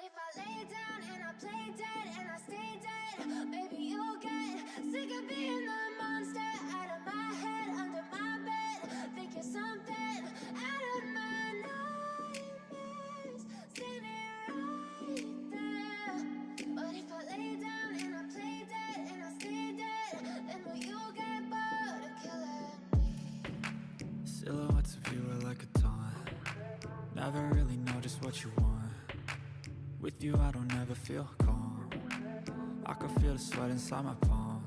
if I lay down and I play dead and I stay dead, baby, you'll get sick of being the monster out of my head, under my bed. Think you're something out of my nightmares, standing right there. But if I lay down and I play dead and I stay dead, then will you get bored of killing me? Silhouettes of you are like a taunt. Never really know just what you want. With you I don't ever feel calm. I can feel the sweat inside my palms.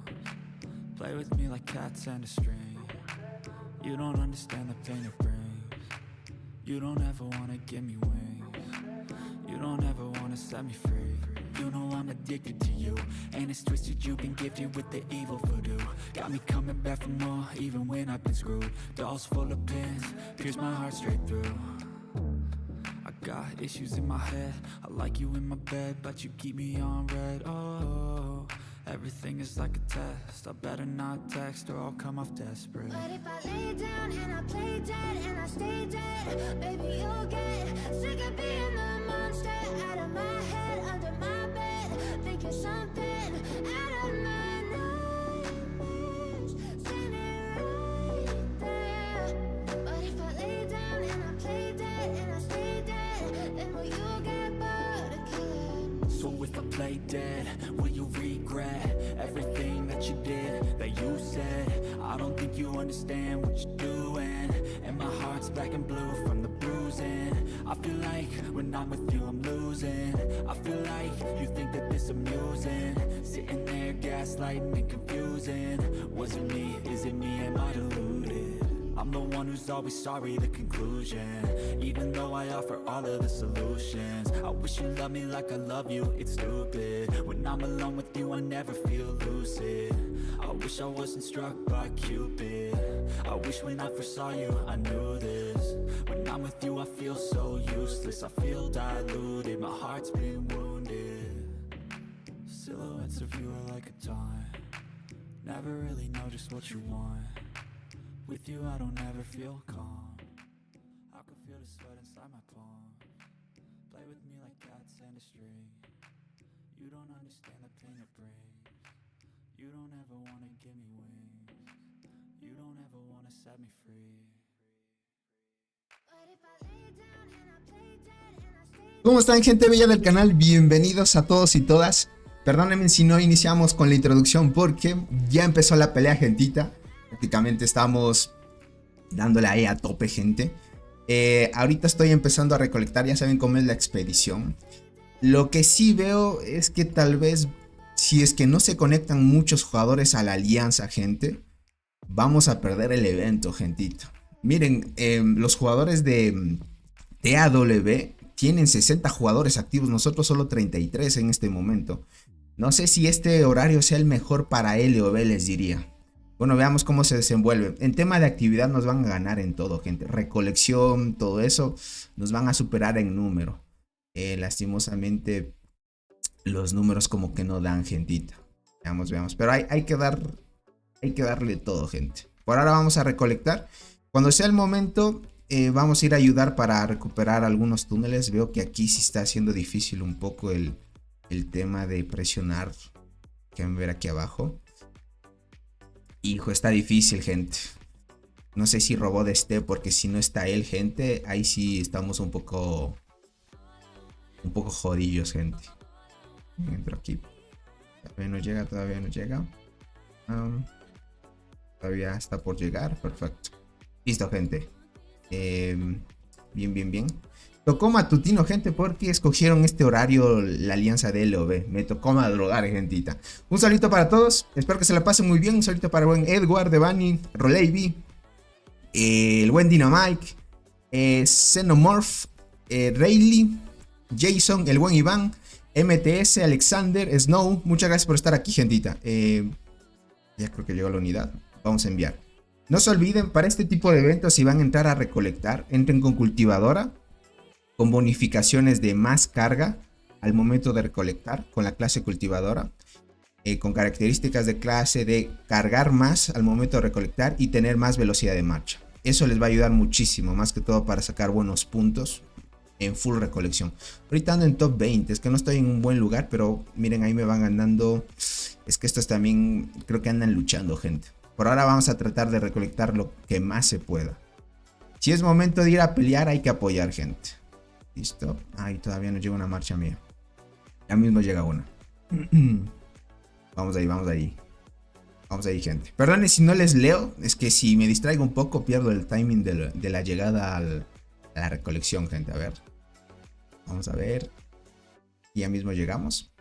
Play with me like cats and a string. You don't understand the pain it brings. You don't ever wanna give me wings. You don't ever wanna set me free. You know I'm addicted to you, and it's twisted, you've been gifted with the evil voodoo. Got me coming back for more, even when I've been screwed. Dolls full of pins, pierce my heart straight through. I got issues in my head, I like you in my bed, but you keep me on red. Oh, everything is like a test, I better not text or I'll come off desperate. But if I lay down and I play dead and I stay dead, baby, you'll get sick of being the monster out of my head, under my bed. Think you're something out of my nightmares, standing right there. But if I lay down and I play dead and I stay dead, then will you get bored of killing me? So if I play dead, will you regret everything that you did, that you said? I don't think you understand what you're doing, and my heart's black and blue from the bruising. I feel like when I'm with you I'm losing. I feel like you think that this amusing, sitting there gaslighting and confusing. Was it me? Is it me? Am I deluded? I'm the one who's always sorry, the conclusion. Even though I offer all of the solutions, I wish you loved me like I love you, it's stupid. When I'm alone with you I never feel lucid. I wish I wasn't struck by Cupid. I wish when I first saw you I knew this. When I'm with you I feel so useless, I feel diluted, my heart's been wounded. Silhouettes of you are like a taunt. Never really know just what you want. With you I don't ever feel calm. I can feel the sweat inside my palm. Play with me like cats and a string. You don't understand the pain it brings. You don't ever wanna give me wings. You don't ever wanna set me free. But if I lay down and I play dead and I stay. ¿Cómo están, gente bella del canal? Bienvenidos a todos y todas. Perdónenme si no iniciamos con la introducción porque ya empezó la pelea, gentita. Prácticamente estamos dándole ahí a tope, gente. Ahorita estoy empezando a recolectar, ya saben cómo es la expedición. Lo que sí veo es que tal vez, si es que no se conectan muchos jugadores a la alianza, gente, vamos a perder el evento, gentita. Miren, los jugadores de TAW tienen 60 jugadores activos, nosotros solo 33 en este momento. No sé si este horario sea el mejor para LOB, les diría. Bueno, veamos cómo se desenvuelve. En tema de actividad nos van a ganar en todo, gente. Recolección, todo eso, nos van a superar en número. Lastimosamente, los números como que no dan, gentita. Veamos. Pero hay que darle todo, gente. Por ahora vamos a recolectar. Cuando sea el momento, vamos a ir a ayudar para recuperar algunos túneles. Veo que aquí sí está siendo difícil un poco el tema de presionar. Quieren ver aquí abajo. Hijo, está difícil, gente. No sé si Robot esté, porque si no está él, gente, ahí sí estamos un poco jodillos, gente. Entro aquí. Todavía no llega. Todavía está por llegar, perfecto. Listo, gente. Bien. Tocó matutino, gente, porque escogieron este horario la alianza de LOB. Me tocó madrugar, gentita. Un saludito para todos. Espero que se la pasen muy bien. Un saludito para el buen Edward, Devani, Roleiby, el buen Dynamite, Xenomorph, Rayleigh, Jason, el buen Iván, MTS, Alexander, Snow. Muchas gracias por estar aquí, gentita. Ya creo que llegó la unidad. Vamos a enviar. No se olviden, para este tipo de eventos, si van a entrar a recolectar, entren con cultivadora, con bonificaciones de más carga al momento de recolectar con la clase cultivadora, con características de clase de cargar más al momento de recolectar y tener más velocidad de marcha. Eso les va a ayudar muchísimo, más que todo para sacar buenos puntos en full recolección. Ahorita ando en top 20, es que no estoy en un buen lugar, pero miren, ahí me van ganando. Es que estos también creo que andan luchando, gente. Por ahora vamos a tratar de recolectar lo que más se pueda. Si es momento de ir a pelear, hay que apoyar, gente. Listo. Ay, todavía no llega una marcha mía. Ya mismo llega una. Vamos ahí, vamos ahí. Vamos ahí, gente. Perdonen si no les leo. Es que si me distraigo un poco, pierdo el timing de la llegada a la recolección, gente. A ver. Vamos a ver. Ya mismo llegamos.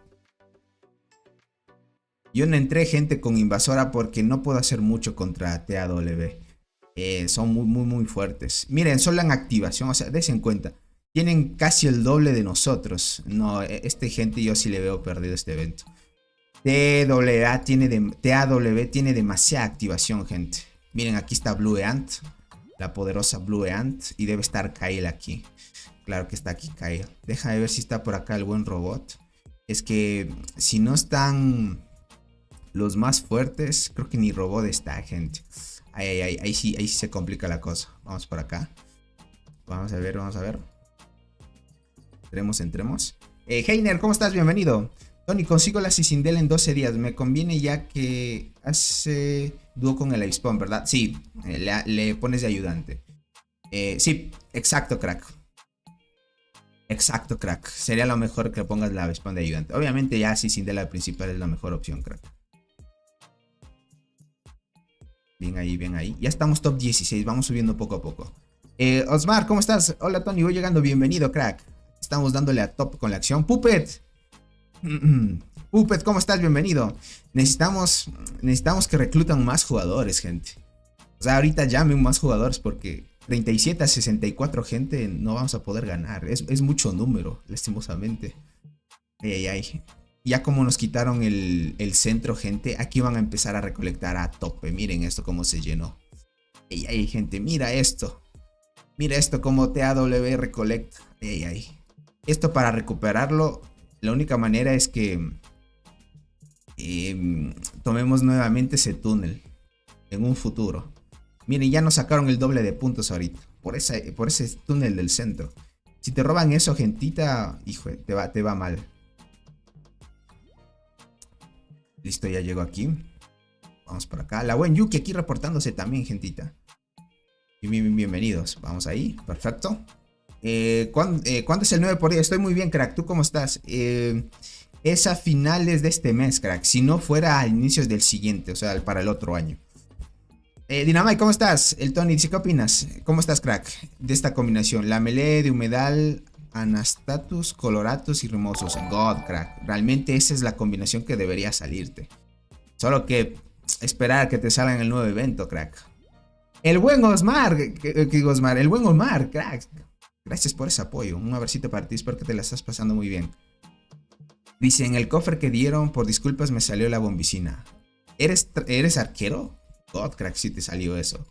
Yo no entré, gente, con invasora porque no puedo hacer mucho contra TAW. Son muy fuertes. Miren, solo en activación, o sea, dense cuenta. Tienen casi el doble de nosotros. No, gente yo sí le veo perdido este evento. TAW tiene demasiada activación, gente. Miren, aquí está Blue Ant. La poderosa Blue Ant. Y debe estar Kyle aquí. Claro que está aquí Kyle. Déjame ver si está por acá el buen robot. Es que si no están los más fuertes, creo que ni robot está, gente. Ahí sí se complica la cosa. Vamos por acá. Vamos a ver, vamos a ver. Entremos. Heiner, ¿cómo estás? Bienvenido. Tony, consigo la Sisindel en 12 días. Me conviene ya que hace dúo con el Spawn, ¿verdad? Sí, le pones de ayudante. Sí, exacto, crack. Exacto, crack. Sería lo mejor que pongas la Spawn de ayudante. Obviamente ya Sisindel la principal es la mejor opción, crack. Bien ahí, bien ahí. Ya estamos top 16, vamos subiendo poco a poco. Osmar, ¿cómo estás? Hola, Tony, voy llegando. Bienvenido, crack. Estamos dándole a top con la acción. Puppet. Puppet, ¿cómo estás? Bienvenido. Necesitamos que reclutan más jugadores, gente. O sea, ahorita llamen más jugadores porque 37 a 64 gente no vamos a poder ganar. Es mucho número, lastimosamente. Ay. Ya como nos quitaron el centro, gente, aquí van a empezar a recolectar a tope. Miren esto cómo se llenó. Ay, gente, mira esto. Mira esto como TAW recolecta. Ay. Esto para recuperarlo, la única manera es que tomemos nuevamente ese túnel en un futuro. Miren, ya nos sacaron el doble de puntos ahorita por ese túnel del centro. Si te roban eso, gentita, hijo, te va mal. Listo, ya llegó aquí. Vamos por acá. La buen Yuki aquí reportándose también, gentita. Bienvenidos. Vamos ahí. Perfecto. ¿Cuándo es el 9 por día? Estoy muy bien, crack. ¿Tú cómo estás? Es a finales de este mes, crack. Si no fuera a inicios del siguiente, o sea, para el otro año. Dinamite, ¿cómo estás? El Tony dice, ¿qué opinas? ¿Cómo estás, crack? De esta combinación. La melee de humedal, Anastatus, Coloratus y Remosos. God, crack. Realmente esa es la combinación que debería salirte. Solo que esperar que te salga en el nuevo evento, crack. El buen Osmar. El buen Omar, crack. Gracias por ese apoyo. Un abracito para ti. Espero que te la estás pasando muy bien. Dice, en el cofre que dieron, por disculpas me salió la bombicina. ¿Eres arquero? God, crack, si te salió eso.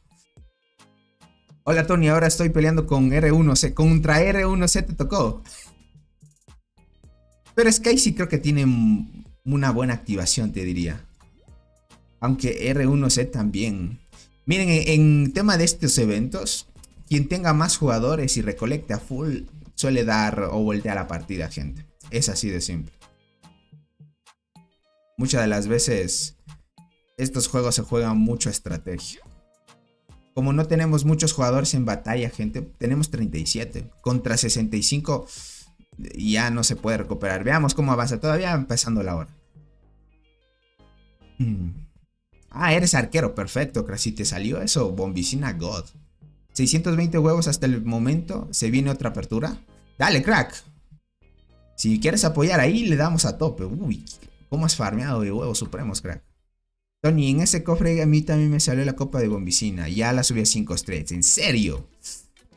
Hola, Tony, ahora estoy peleando con R1C. Contra R1C te tocó. Pero Sky sí creo que tiene una buena activación, te diría. Aunque R1C también. Miren, en tema de estos eventos, quien tenga más jugadores y recolecte a full suele dar o voltear la partida, gente. Es así de simple. Muchas de las veces estos juegos se juegan mucho a estrategia. Como no tenemos muchos jugadores en batalla, gente, tenemos 37. Contra 65 ya no se puede recuperar. Veamos cómo avanza. Todavía empezando la hora. Ah, eres arquero. Perfecto, crack. Si te salió eso, bombicina God. 620 huevos hasta el momento. ¿Se viene otra apertura? Dale, crack. Si quieres apoyar ahí, le damos a tope. Uy, ¿cómo has farmeado de huevos supremos, crack? Tony, en ese cofre a mí también me salió la copa de bombicina. Ya la subí a 5 estrellas. ¿En serio?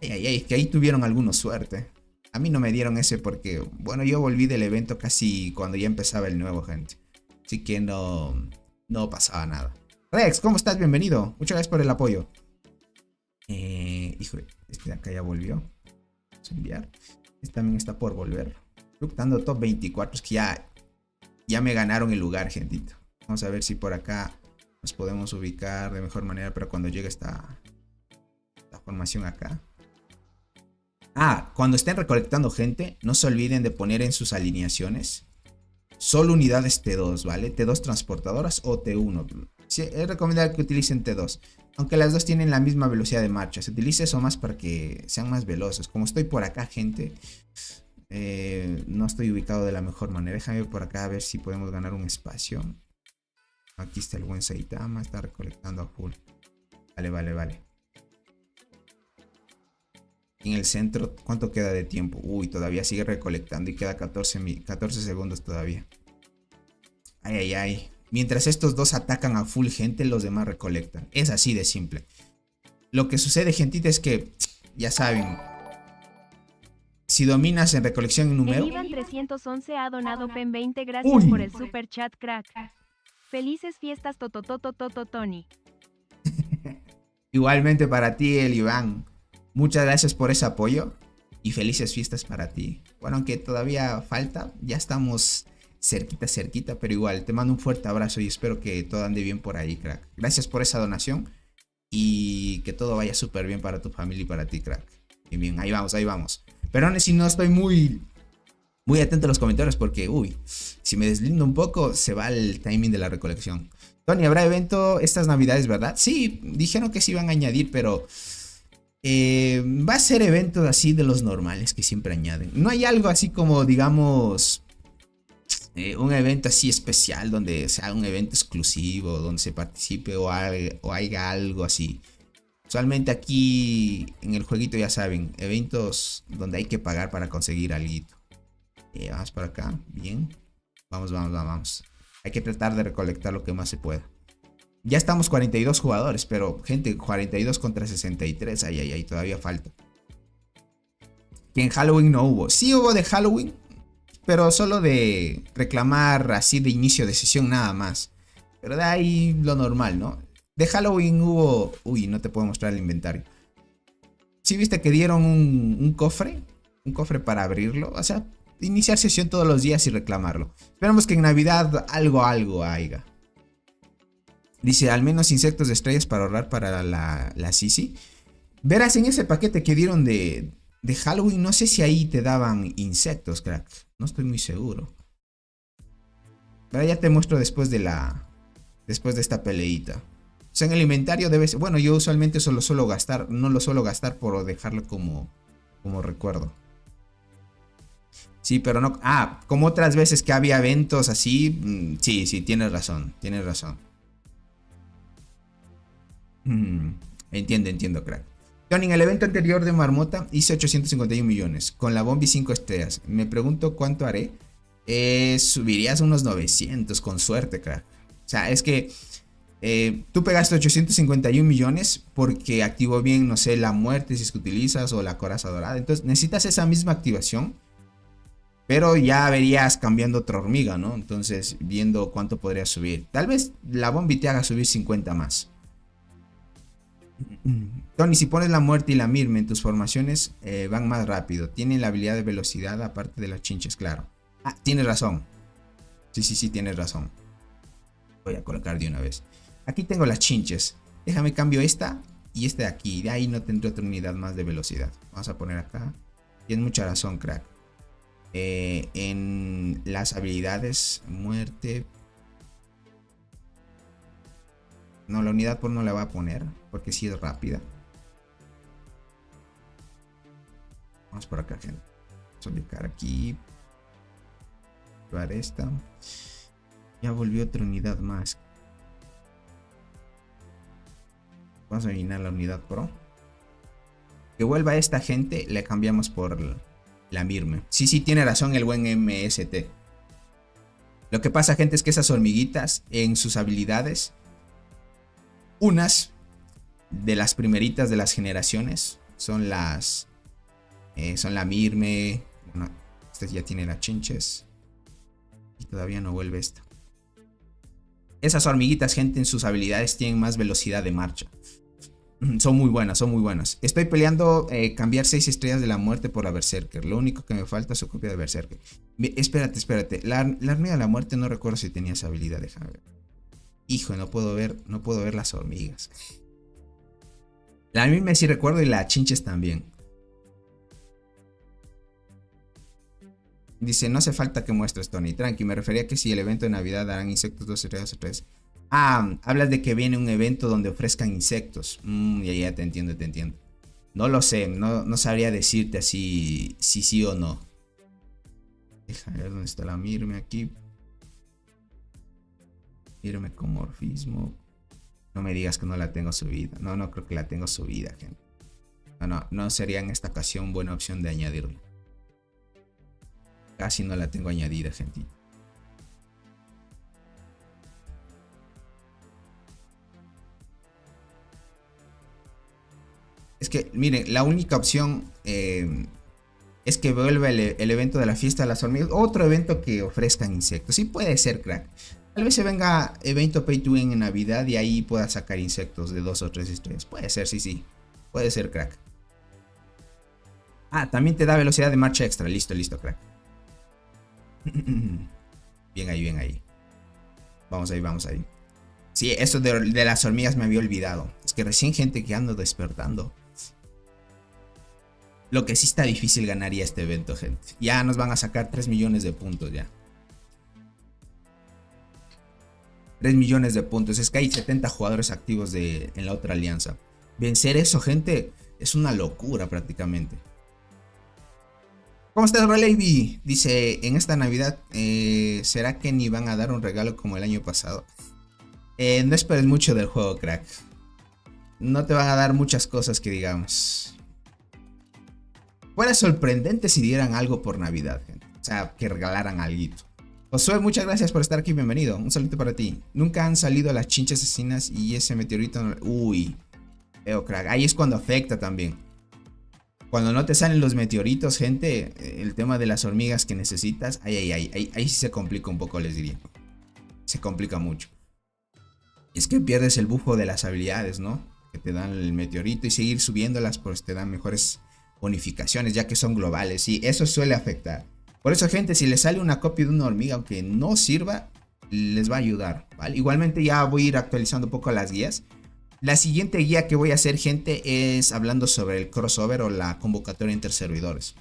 Ay, que ahí tuvieron alguna suerte. A mí no me dieron ese porque, bueno, yo volví del evento casi cuando ya empezaba el nuevo, gente. Así que no pasaba nada. Rex, ¿cómo estás? Bienvenido. Muchas gracias por el apoyo. Híjole, este de acá ya volvió. Vamos a enviar. Este también está por volver. Dando top 24. Es que ya me ganaron el lugar, gentito. Vamos a ver si por acá nos podemos ubicar de mejor manera. Pero cuando llegue esta formación acá. Ah, cuando estén recolectando gente, no se olviden de poner en sus alineaciones solo unidades T2, ¿vale? T2 transportadoras o T1. Sí, es recomendable que utilicen T2. Aunque las dos tienen la misma velocidad de marcha. Se utiliza eso más para que sean más veloces. Como estoy por acá, gente, no estoy ubicado de la mejor manera. Déjame por acá a ver si podemos ganar un espacio. Aquí está el buen Saitama. Está recolectando a full. Vale. En el centro, ¿cuánto queda de tiempo? Uy, todavía sigue recolectando y queda 14 segundos todavía. Ay. Mientras estos dos atacan a full gente, los demás recolectan. Es así de simple. Lo que sucede, gentita, es que, ya saben, si dominas en recolección en número... El Iván 311 ha donado PEN 20, gracias por el super chat, crack. Felices fiestas, Tony. Igualmente para ti, el Iván. Muchas gracias por ese apoyo y felices fiestas para ti. Bueno, aunque todavía falta, ya estamos cerquita, pero igual te mando un fuerte abrazo y espero que todo ande bien por ahí, crack. Gracias por esa donación y que todo vaya súper bien para tu familia y para ti, crack. Bien, ahí vamos. Perdón si no estoy muy atento a los comentarios porque, si me deslindo un poco se va el timing de la recolección. Tony, ¿habrá evento estas navidades, verdad? Sí, dijeron que se iban a añadir, pero... va a ser eventos así de los normales que siempre añaden. No hay algo así como, digamos, un evento así especial donde sea un evento exclusivo, donde se participe o haya algo así. Usualmente aquí en el jueguito, ya saben, eventos donde hay que pagar para conseguir algo. Vamos por acá, bien. Vamos. Hay que tratar de recolectar lo que más se pueda. Ya estamos 42 jugadores, pero gente, 42 contra 63, ay, todavía falta. Que en Halloween no hubo. Sí hubo de Halloween, pero solo de reclamar así de inicio de sesión nada más. Pero de ahí lo normal, ¿no? De Halloween hubo... no te puedo mostrar el inventario. Sí viste que dieron un cofre para abrirlo. O sea, iniciar sesión todos los días y reclamarlo. Esperamos que en Navidad algo haya. Dice, al menos insectos de estrellas para ahorrar para la Sisi. Verás, en ese paquete que dieron de Halloween, no sé si ahí te daban insectos, crack. No estoy muy seguro. Pero ya te muestro después de esta peleita. O sea, en el inventario debes... Bueno, yo usualmente no lo suelo gastar por dejarlo como recuerdo. Sí, pero no... como otras veces que había eventos así. Sí, tienes razón. Entiendo, crack. Tony, en el evento anterior de Marmota hice 851 millones con la Bombi 5 estrellas. Me pregunto cuánto haré. Subirías unos 900 con suerte, crack. O sea, es que tú pegaste 851 millones porque activó bien, no sé, la muerte si es que utilizas o la coraza dorada. Entonces necesitas esa misma activación, pero ya verías cambiando otra hormiga, ¿no? Entonces viendo cuánto podría subir. Tal vez la Bombi te haga subir 50 más. Tony, si pones la muerte y la Mirme en tus formaciones, van más rápido. Tienen la habilidad de velocidad aparte de las chinches, claro. Tienes razón. Sí, tienes razón. Voy a colocar de una vez. Aquí tengo las chinches. Déjame cambio esta y esta de aquí. De ahí no tendré otra unidad más de velocidad. Vamos a poner acá. Tienes mucha razón, crack. En las habilidades, muerte... No, la unidad por no la va a poner, porque sí es rápida. Vamos por acá, gente. Vamos a ubicar aquí. Llevar esta. Ya volvió otra unidad más. Vamos a eliminar la unidad pro. Que vuelva esta gente, le cambiamos por la Mirme. Sí, tiene razón el buen MST. Lo que pasa, gente, es que esas hormiguitas en sus habilidades... Unas de las primeritas de las generaciones son la Mirme. Bueno, esta ya tiene las chinches. Y todavía no vuelve esta. Esas hormiguitas, gente, en sus habilidades tienen más velocidad de marcha. Son muy buenas. Estoy peleando cambiar 6 estrellas de la muerte por la Berserker. Lo único que me falta es su copia de Berserker. Espérate. La hormiga de la muerte no recuerdo si tenía esa habilidad. Déjame ver. Hijo, no puedo ver las hormigas. La Mirme sí recuerdo y la chinches también. Dice, no hace falta que muestres, Tony. Tranqui, me refería a que si el evento de Navidad darán insectos 2 3 3. Ah, hablas de que viene un evento donde ofrezcan insectos. Ya te entiendo, te entiendo. No lo sé, no sabría decirte así si sí o no. Déjame ver dónde está la Mirme aquí. Mirme con morfismo. No me digas que no la tengo subida. No creo que la tengo subida, gente. No sería en esta ocasión buena opción de añadirla. Casi no la tengo añadida, gente. Es que, miren, la única opción es que vuelva el evento de la fiesta de las hormigas. Otro evento que ofrezcan insectos. Sí puede ser, crack. Tal vez se venga evento Pay to Win en Navidad y ahí pueda sacar insectos de 2 o 3 estrellas. Puede ser, sí. Puede ser, crack. Ah, también te da velocidad de marcha extra. Listo, crack. Bien ahí. Vamos ahí. Sí, eso de las hormigas me había olvidado. Es que recién, gente, que ando despertando. Lo que sí está difícil ganaría este evento, gente. Ya nos van a sacar 3 millones de puntos ya. 3 millones de puntos. Es que hay 70 jugadores activos en la otra alianza. Vencer eso, gente, es una locura prácticamente. ¿Cómo estás, Raleigh? Dice, en esta Navidad, ¿será que ni van a dar un regalo como el año pasado? No esperes mucho del juego, crack. No te van a dar muchas cosas que digamos. Fuera sorprendente si dieran algo por Navidad, gente. O sea, que regalaran algo. Josué, muchas gracias por estar aquí, bienvenido. Un saludo para ti. Nunca han salido las chinchas asesinas y ese meteorito no... Uy, veo, crack. Ahí es cuando afecta también. Cuando no te salen los meteoritos, gente, el tema de las hormigas que necesitas, ahí sí se complica un poco, les diría. Se complica mucho. Es que pierdes el bufo de las habilidades, ¿no? Que te dan el meteorito y seguir subiéndolas, pues te dan mejores bonificaciones, ya que son globales. Y eso suele afectar. Por eso, gente, si les sale una copia de una hormiga, aunque no sirva, les va a ayudar, ¿vale? Igualmente ya voy a ir actualizando un poco las guías. La siguiente guía que voy a hacer, gente, es hablando sobre el crossover o la convocatoria entre servidores.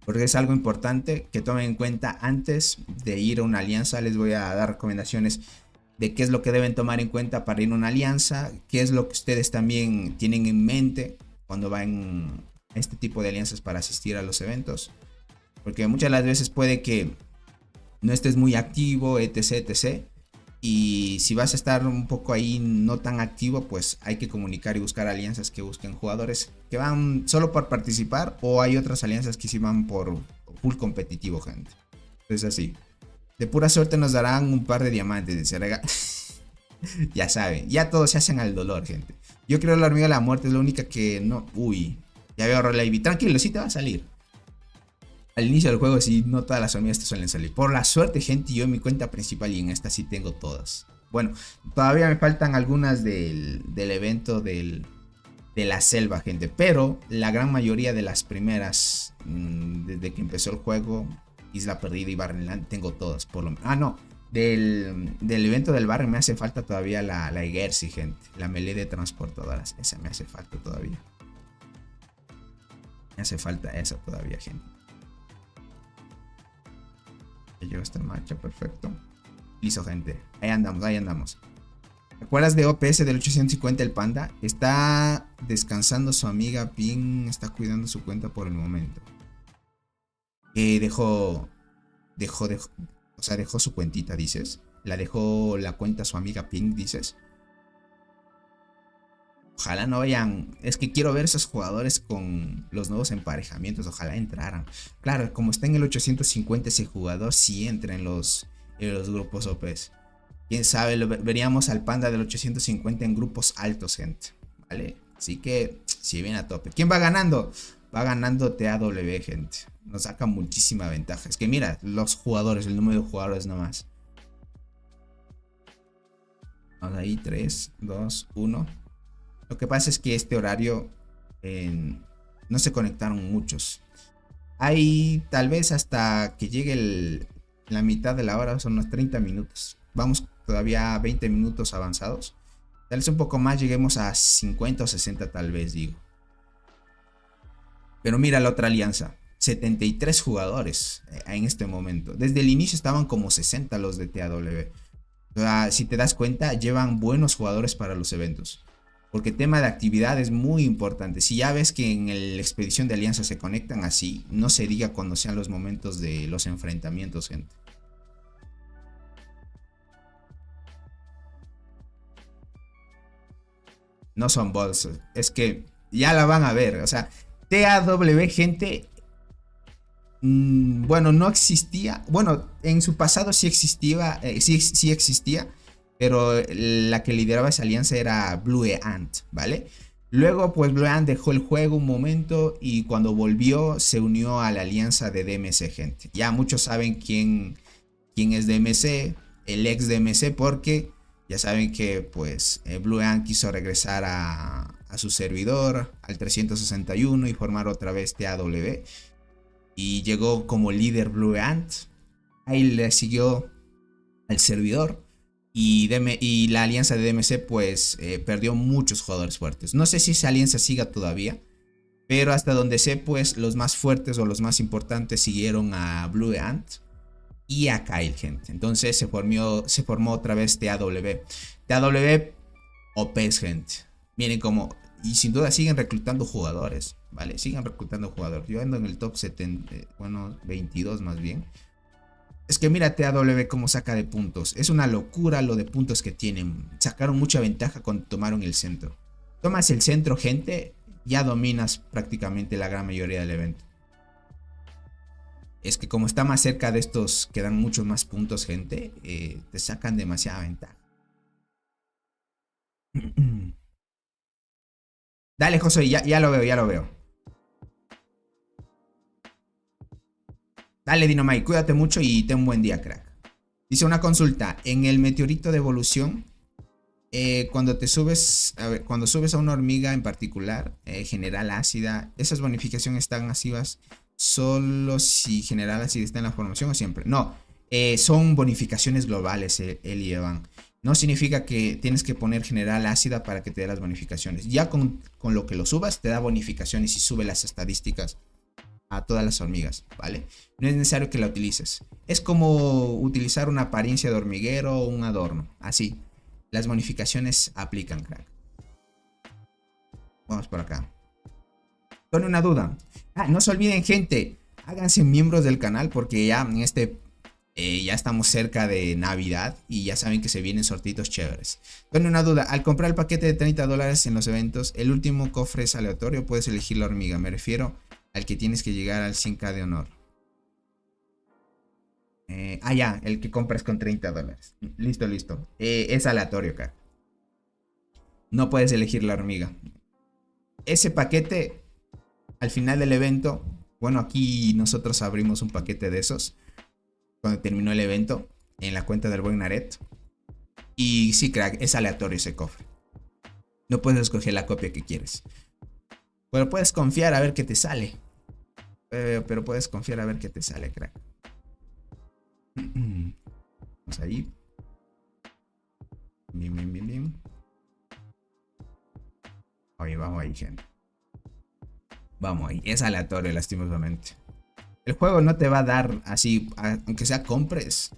Porque es algo importante que tomen en cuenta antes de ir a una alianza. Les voy a dar recomendaciones de qué es lo que deben tomar en cuenta para ir a una alianza. Qué es lo que ustedes también tienen en mente cuando van a este tipo de alianzas para asistir a los eventos. Porque muchas de las veces puede que no estés muy activo, etc. Y si vas a estar un poco ahí no tan activo, pues hay que comunicar y buscar alianzas que busquen jugadores que van solo por participar, o hay otras alianzas que sí van por full competitivo, gente. Entonces así, de pura suerte nos darán un par de diamantes, ya saben, ya todos se hacen al dolor, gente. Yo creo que la hormiga de la muerte es la única que no... Uy, ya veo a Raleigh. Tranquilo, sí te va a salir. Al inicio del juego sí, no todas las hormigas te suelen salir. Por la suerte, gente, yo en mi cuenta principal y en esta sí tengo todas. Bueno, todavía me faltan algunas del evento de la selva, gente. Pero la gran mayoría de las primeras, desde que empezó el juego, Isla Perdida y Barrenland, tengo todas. Por lo menos. Ah, no. Del evento del barrio me hace falta todavía la Egersi, gente. La melee de transportadoras. Esa me hace falta todavía. Me hace falta esa todavía, gente. Ya llegó esta marcha, perfecto. Listo, gente. Ahí andamos. ¿Te acuerdas de OPS del 850, el panda? Está descansando su amiga Ping. Está cuidando su cuenta por el momento. Dejó su cuentita, dices. La dejó la cuenta a su amiga Ping, dices. Ojalá no vayan. Es que quiero ver esos jugadores con los nuevos emparejamientos. Ojalá entraran. Claro, como está en el 850 ese jugador, sí entra en los grupos OPs. Quién sabe, veríamos al panda del 850 en grupos altos, gente. ¿Vale? Así que, si viene a tope. ¿Quién va ganando? Va ganando TAW, gente. Nos saca muchísima ventaja. Es que mira, los jugadores, el número de jugadores nomás. Vamos ahí, 3, 2, 1. Lo que pasa es que este horario no se conectaron muchos. Hay tal vez hasta que llegue la mitad de la hora, son unos 30 minutos. Vamos todavía a 20 minutos avanzados. Tal vez un poco más, lleguemos a 50 o 60 tal vez, digo. Pero mira la otra alianza. 73 jugadores en este momento. Desde el inicio estaban como 60 los de TAW. O sea, si te das cuenta, llevan buenos jugadores para los eventos. Porque tema de actividad es muy importante. Si ya ves que en la expedición de alianza se conectan así, no se diga cuando sean los momentos de los enfrentamientos, gente. No son bots, es que ya la van a ver. O sea, TAW, gente, bueno, no existía. Bueno, en su pasado sí existía, sí existía. Pero la que lideraba esa alianza era Blue Ant, ¿vale? Luego, pues Blue Ant dejó el juego un momento y cuando volvió se unió a la alianza de DMC, gente. Ya muchos saben quién es DMC, el ex DMC, porque ya saben que pues Blue Ant quiso regresar a su servidor, al 361 y formar otra vez TAW. Y llegó como líder Blue Ant. Ahí le siguió al servidor. Y la alianza de DMC pues perdió muchos jugadores fuertes. No sé si esa alianza siga todavía, pero hasta donde sé pues los más fuertes o los más importantes siguieron a Blue Ant y a Kyle, gente. Entonces se formó otra vez TAW. TAW OPs, gente. Miren cómo, y sin duda siguen reclutando jugadores, ¿vale? Siguen reclutando jugadores. Yo ando en el top 70, bueno, 22 más bien. Es que mira TAW cómo saca de puntos. Es una locura lo de puntos que tienen. Sacaron mucha ventaja cuando tomaron el centro. Tomas el centro, gente, ya dominas prácticamente la gran mayoría del evento. Es que como está más cerca de estos que dan muchos más puntos, gente, te sacan demasiada ventaja. Dale, José, ya lo veo. Dale, Dynamite, cuídate mucho y ten un buen día, crack. Dice una consulta. En el meteorito de evolución, cuando subes a una hormiga en particular, general ácida, ¿esas bonificaciones están activas solo si general ácida está en la formación o siempre? No, son bonificaciones globales, Eli y Evan. No significa que tienes que poner general ácida para que te dé las bonificaciones. Ya con lo que lo subas, te da bonificaciones y sube las estadísticas a todas las hormigas, ¿vale? No es necesario que la utilices. Es como utilizar una apariencia de hormiguero o un adorno. Así. Las bonificaciones aplican, crack. Vamos por acá. Con una duda. No se olviden, gente. Háganse miembros del canal porque ya en ya estamos cerca de Navidad y ya saben que se vienen sortitos chéveres. Con una duda. Al comprar el paquete de $30 en los eventos, el último cofre es aleatorio. Puedes elegir la hormiga. Me refiero al que tienes que llegar al 100k de honor. Ya, el que compras con $30. Listo. Es aleatorio acá. No puedes elegir la hormiga. Ese paquete, al final del evento, bueno, aquí nosotros abrimos un paquete de esos cuando terminó el evento en la cuenta del buen Naret. Y sí, crack, es aleatorio ese cofre. No puedes escoger la copia que quieres. Pero puedes confiar a ver qué te sale. Pero puedes confiar a ver qué te sale, crack. Vamos ahí. Bien. Oye, vamos ahí, gente. Vamos ahí. Es aleatorio, lastimosamente. El juego no te va a dar así, aunque sea compres.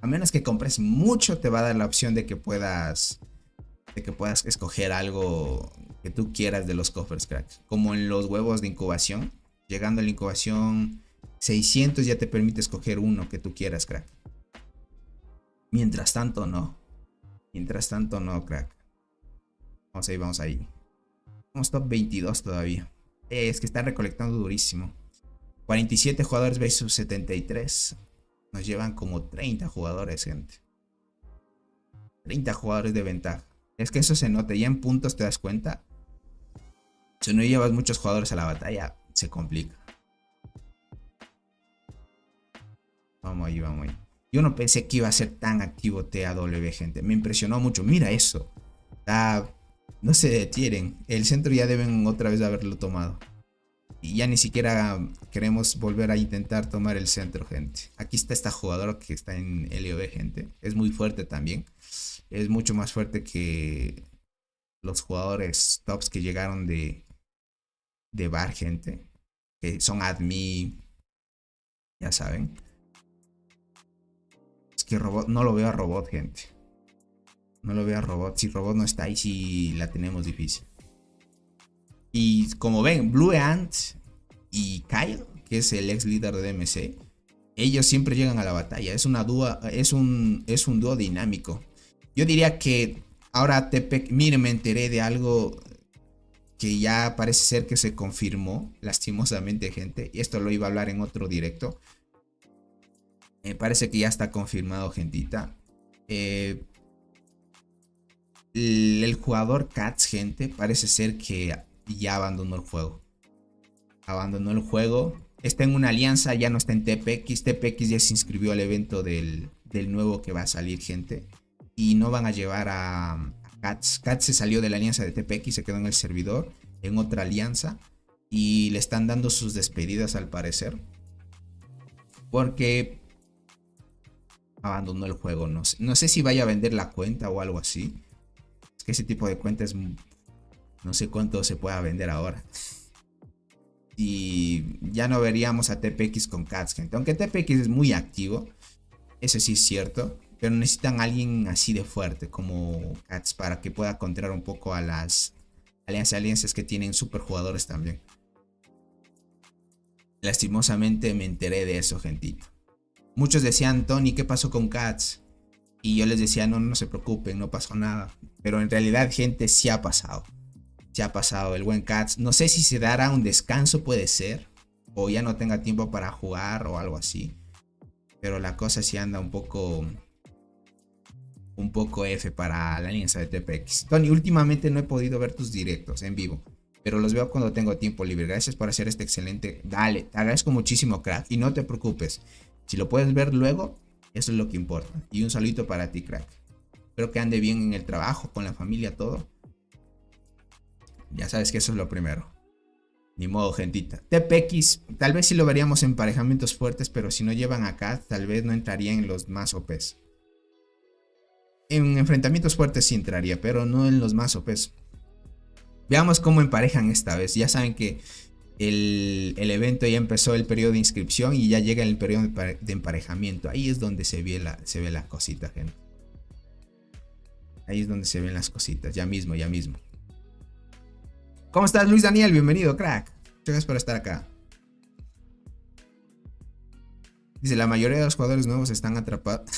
A menos que compres mucho, te va a dar la opción de que puedas escoger algo que tú quieras de los cofres, crack. Como en los huevos de incubación. Llegando a la incubación 600 ya te permite escoger uno que tú quieras, crack. Mientras tanto, no, crack. Vamos ahí. Vamos top 22 todavía. Es que están recolectando durísimo. 47 jugadores versus 73. Nos llevan como 30 jugadores, gente. 30 jugadores de ventaja. Es que eso se nota. Ya en puntos te das cuenta. Si no llevas muchos jugadores a la batalla, se complica. Vamos ahí. Yo no pensé que iba a ser tan activo TAW, gente. Me impresionó mucho. Mira eso. No se detienen. El centro ya deben otra vez haberlo tomado. Y ya ni siquiera queremos volver a intentar tomar el centro, gente. Aquí está esta jugadora que está en LOB, gente. Es muy fuerte también. Es mucho más fuerte que los jugadores tops que llegaron de bar, gente. que son admin, ya saben. Es que Robot, no lo veo a Robot, gente. No lo veo a Robot. Si Robot no está ahí, sí la tenemos difícil. Y como ven, Blue Ant y Kyle, que es el ex líder de DMC, ellos siempre llegan a la batalla. Es un dúo dinámico. Yo diría que ahora Tepec, miren, me enteré de algo que ya parece ser que se confirmó, lastimosamente, gente. Y esto lo iba a hablar en otro directo. Me parece que ya está confirmado, gentita. El jugador Cats, gente, parece ser que ya abandonó el juego. Abandonó el juego. Está en una alianza, ya no está en TPX. TPX ya se inscribió al evento del nuevo que va a salir, gente. Y no van a llevar a Cats. Cats se salió de la alianza de TPX, se quedó en el servidor, en otra alianza. Y le están dando sus despedidas, al parecer. Porque abandonó el juego. No sé si vaya a vender la cuenta o algo así. Es que ese tipo de cuentas no sé cuánto se pueda vender ahora. Y ya no veríamos a TPX con Cats, gente. Aunque TPX es muy activo, eso sí es cierto. Pero necesitan a alguien así de fuerte como Cats para que pueda contrar un poco a las alianzas que tienen super jugadores también. Lastimosamente me enteré de eso, gentito. Muchos decían, Tony, ¿qué pasó con Cats? Y yo les decía, no se preocupen, no pasó nada. Pero en realidad, gente, sí ha pasado. Sí ha pasado el buen Cats. No sé si se dará un descanso, puede ser. O ya no tenga tiempo para jugar o algo así. Pero la cosa sí anda un poco F para la alianza de TPX. Tony, últimamente no he podido ver tus directos en vivo, pero los veo cuando tengo tiempo libre. Gracias por hacer este excelente. Dale, te agradezco muchísimo, crack. Y no te preocupes. Si lo puedes ver luego, eso es lo que importa. Y un saludito para ti, crack. Espero que ande bien en el trabajo, con la familia, todo. Ya sabes que eso es lo primero. Ni modo, gentita. TPX, tal vez sí lo veríamos en emparejamientos fuertes, pero si no llevan acá, tal vez no entraría en los más OPs. En enfrentamientos fuertes sí entraría, pero no en los más OPs. Veamos cómo emparejan esta vez. Ya saben que el evento ya empezó el periodo de inscripción y ya llega el periodo de emparejamiento. Ahí es donde se ve la cosita, gente. Ahí es donde se ven las cositas. Ya mismo. ¿Cómo estás, Luis Daniel? Bienvenido, crack. Muchas gracias por estar acá. Dice, la mayoría de los jugadores nuevos están atrapados.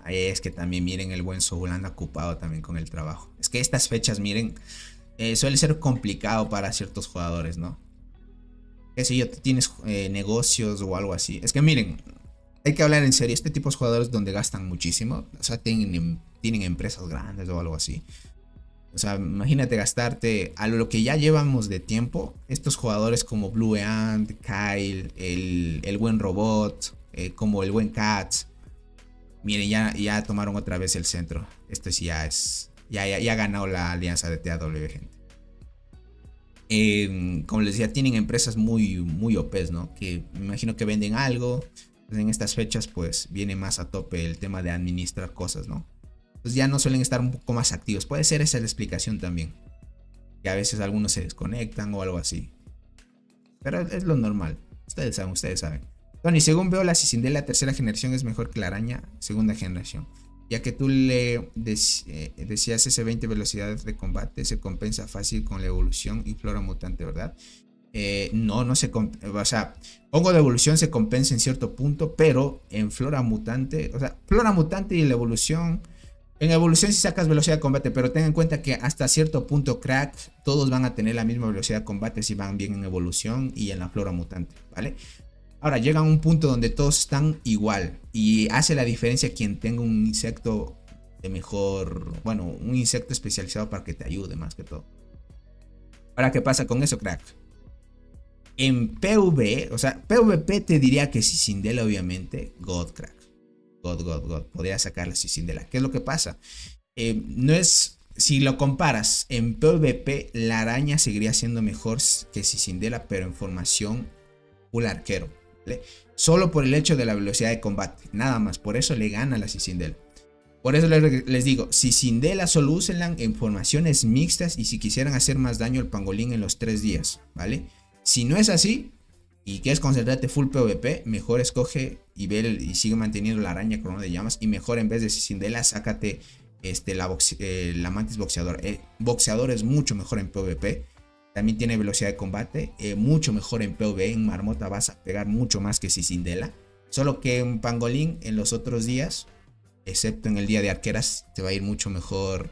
Es que también miren, el buen Soul anda ocupado también con el trabajo. Es que estas fechas, miren, suele ser complicado para ciertos jugadores, ¿no? Qué sé yo, tú tienes negocios o algo así. Es que miren, hay que hablar en serio. Este tipo de jugadores donde gastan muchísimo, o sea, tienen empresas grandes o algo así. O sea, imagínate gastarte a lo que ya llevamos de tiempo. Estos jugadores como Blue Ant, Kyle, el buen Robot, como el buen Cats. Miren, ya tomaron otra vez el centro. Esto sí ya es. Ya ha ganado la alianza de TAW, gente. Como les decía, tienen empresas muy OPs, ¿no? Que me imagino que venden algo. Pues en estas fechas, pues viene más a tope el tema de administrar cosas, ¿no? Pues ya no suelen estar un poco más activos. Puede ser esa la explicación también. Que a veces algunos se desconectan o algo así. Pero es lo normal. Ustedes saben. Tony, según veo, la Cicindela tercera generación es mejor que la araña segunda generación. Ya que tú le decías ese 20 velocidades de combate se compensa fácil con la evolución y flora mutante, ¿verdad? No se compensa. O sea, hongo de evolución se compensa en cierto punto, pero en flora mutante, o sea, flora mutante y la evolución. En evolución sí sacas velocidad de combate, pero ten en cuenta que hasta cierto punto, crack, todos van a tener la misma velocidad de combate si van bien en evolución y en la flora mutante, ¿vale? Ahora llega a un punto donde todos están igual y hace la diferencia quien tenga un insecto de mejor, bueno, un insecto especializado para que te ayude más que todo. Ahora, ¿qué pasa con eso, crack? En PvE, o sea, PvP te diría que Cicindela, obviamente, God, crack. God. Podría sacar la Cicindela. ¿Qué es lo que pasa? No es, si lo comparas en PvP, la araña seguiría siendo mejor que Cicindela, pero en formación full arquero. Solo por el hecho de la velocidad de combate. Nada más. Por eso le gana la Cicindela. Por eso les digo, Cicindela solo úsenla en formaciones mixtas y si quisieran hacer más daño al pangolín en los 3 días, ¿vale? Si no es así y quieres concentrarte full PvP, mejor escoge y sigue manteniendo la araña corona de llamas y mejor en vez de Cicindela sácate la mantis boxeador. Boxeador es mucho mejor en PvP. También tiene velocidad de combate, mucho mejor en PvE. En marmota vas a pegar mucho más que Cicindela. Solo que en pangolín en los otros días, excepto en el día de arqueras, te va a ir mucho mejor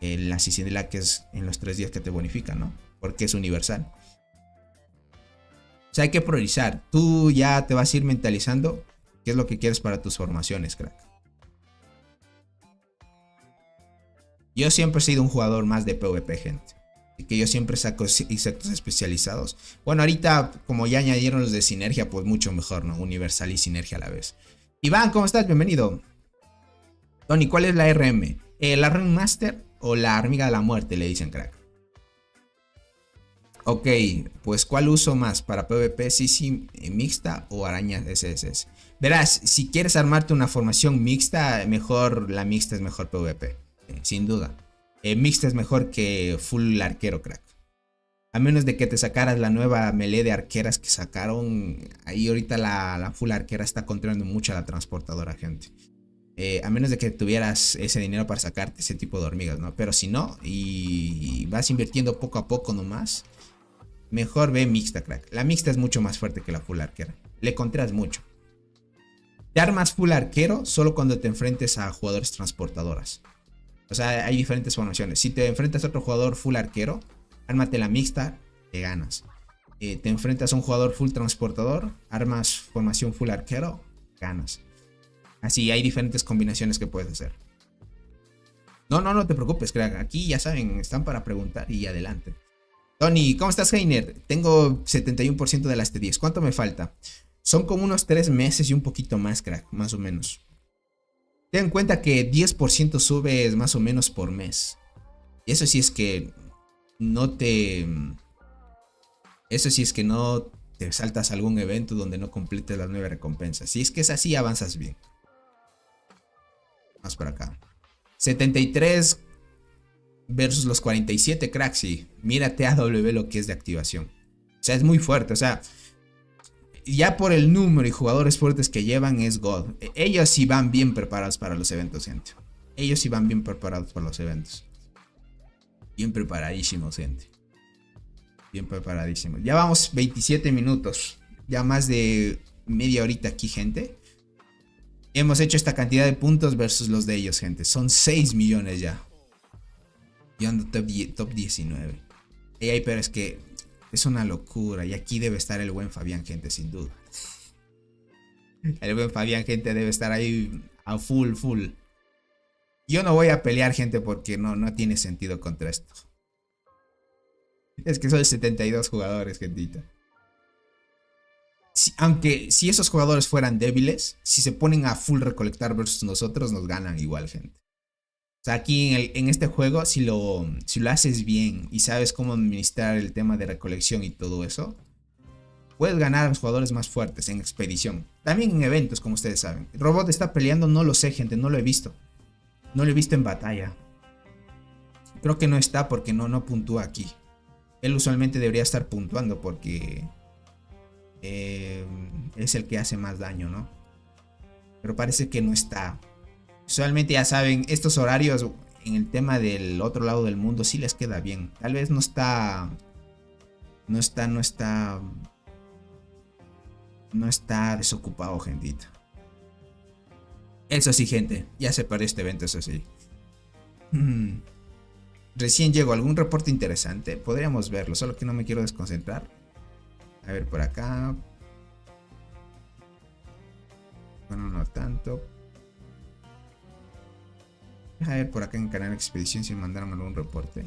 la Cicindela, que es en los 3 días que te bonifica, ¿no? Porque es universal. O sea, hay que priorizar. Tú ya te vas a ir mentalizando qué es lo que quieres para tus formaciones, crack. Yo siempre he sido un jugador más de PvP, gente. Y que yo siempre saco insectos especializados. Bueno, ahorita como ya añadieron los de sinergia, pues mucho mejor, ¿no? Universal y sinergia a la vez. Iván, ¿cómo estás? Bienvenido. Tony, ¿cuál es la RM? ¿La Rune Master o la Hormiga de la Muerte? Le dicen, crack. Ok, pues ¿cuál uso más? ¿Para PvP, CC mixta o araña SSS? Verás, si quieres armarte una formación mixta, mejor la mixta es mejor PvP. Sin duda. Mixta es mejor que full arquero, crack. A menos de que te sacaras la nueva melee de arqueras que sacaron. Ahí ahorita la full arquera está controlando mucho a la transportadora, gente. A menos de que tuvieras ese dinero para sacarte ese tipo de hormigas, ¿no? Pero si no, y vas invirtiendo poco a poco nomás, mejor ve mixta, crack. La mixta es mucho más fuerte que la full arquera. Le contras mucho. Te armas full arquero solo cuando te enfrentes a jugadores transportadoras. O sea, hay diferentes formaciones. Si te enfrentas a otro jugador full arquero, ármate la mixta, te ganas. Te enfrentas a un jugador full transportador, armas formación full arquero, ganas. Así, hay diferentes combinaciones que puedes hacer. No te preocupes, crack. Aquí ya saben, están para preguntar y adelante. Tony, ¿cómo estás, Heiner? Tengo 71% de las T10. ¿Cuánto me falta? Son como unos 3 meses y un poquito más, crack, más o menos. Ten en cuenta que 10% subes más o menos por mes. Y eso sí es que no te... Eso sí es que no te saltas algún evento donde no completes las 9 recompensas. Si es que es así, avanzas bien. Vamos por acá. 73 versus los 47, crack, sí. Mírate a AW lo que es de activación. O sea, es muy fuerte, o sea... Ya por el número y jugadores fuertes que llevan es God. Ellos sí van bien preparados para los eventos, gente. Ellos sí van bien preparados para los eventos. Bien preparadísimos, gente. Bien preparadísimos. Ya vamos 27 minutos. Ya más de media horita aquí, gente. Hemos hecho esta cantidad de puntos versus los de ellos, gente. Son 6 millones ya. Yo ando top 19. Pero es que... es una locura. Y aquí debe estar el buen Fabián, gente, sin duda. El buen Fabián, gente, debe estar ahí a full. Yo no voy a pelear, gente, porque no tiene sentido contra esto. Es que son 72 jugadores, gentita. Aunque si esos jugadores fueran débiles, si se ponen a full recolectar versus nosotros, nos ganan igual, gente. O sea, aquí en este juego, si lo haces bien y sabes cómo administrar el tema de recolección y todo eso, puedes ganar a los jugadores más fuertes en expedición. También en eventos, como ustedes saben. El robot está peleando, no lo sé, gente, no lo he visto. No lo he visto en batalla. Creo que no está porque no puntúa aquí. Él usualmente debería estar puntuando porque es el que hace más daño, ¿no? Pero parece que no está. Usualmente ya saben, estos horarios en el tema del otro lado del mundo sí les queda bien. Tal vez no está desocupado, gentita. Eso sí, gente, ya se paró este evento, eso sí. Recién llegó algún reporte interesante. Podríamos verlo, solo que no me quiero desconcentrar. A ver por acá. Bueno, no tanto. Deja ver por acá en Canal Expedición si me mandaron algún reporte.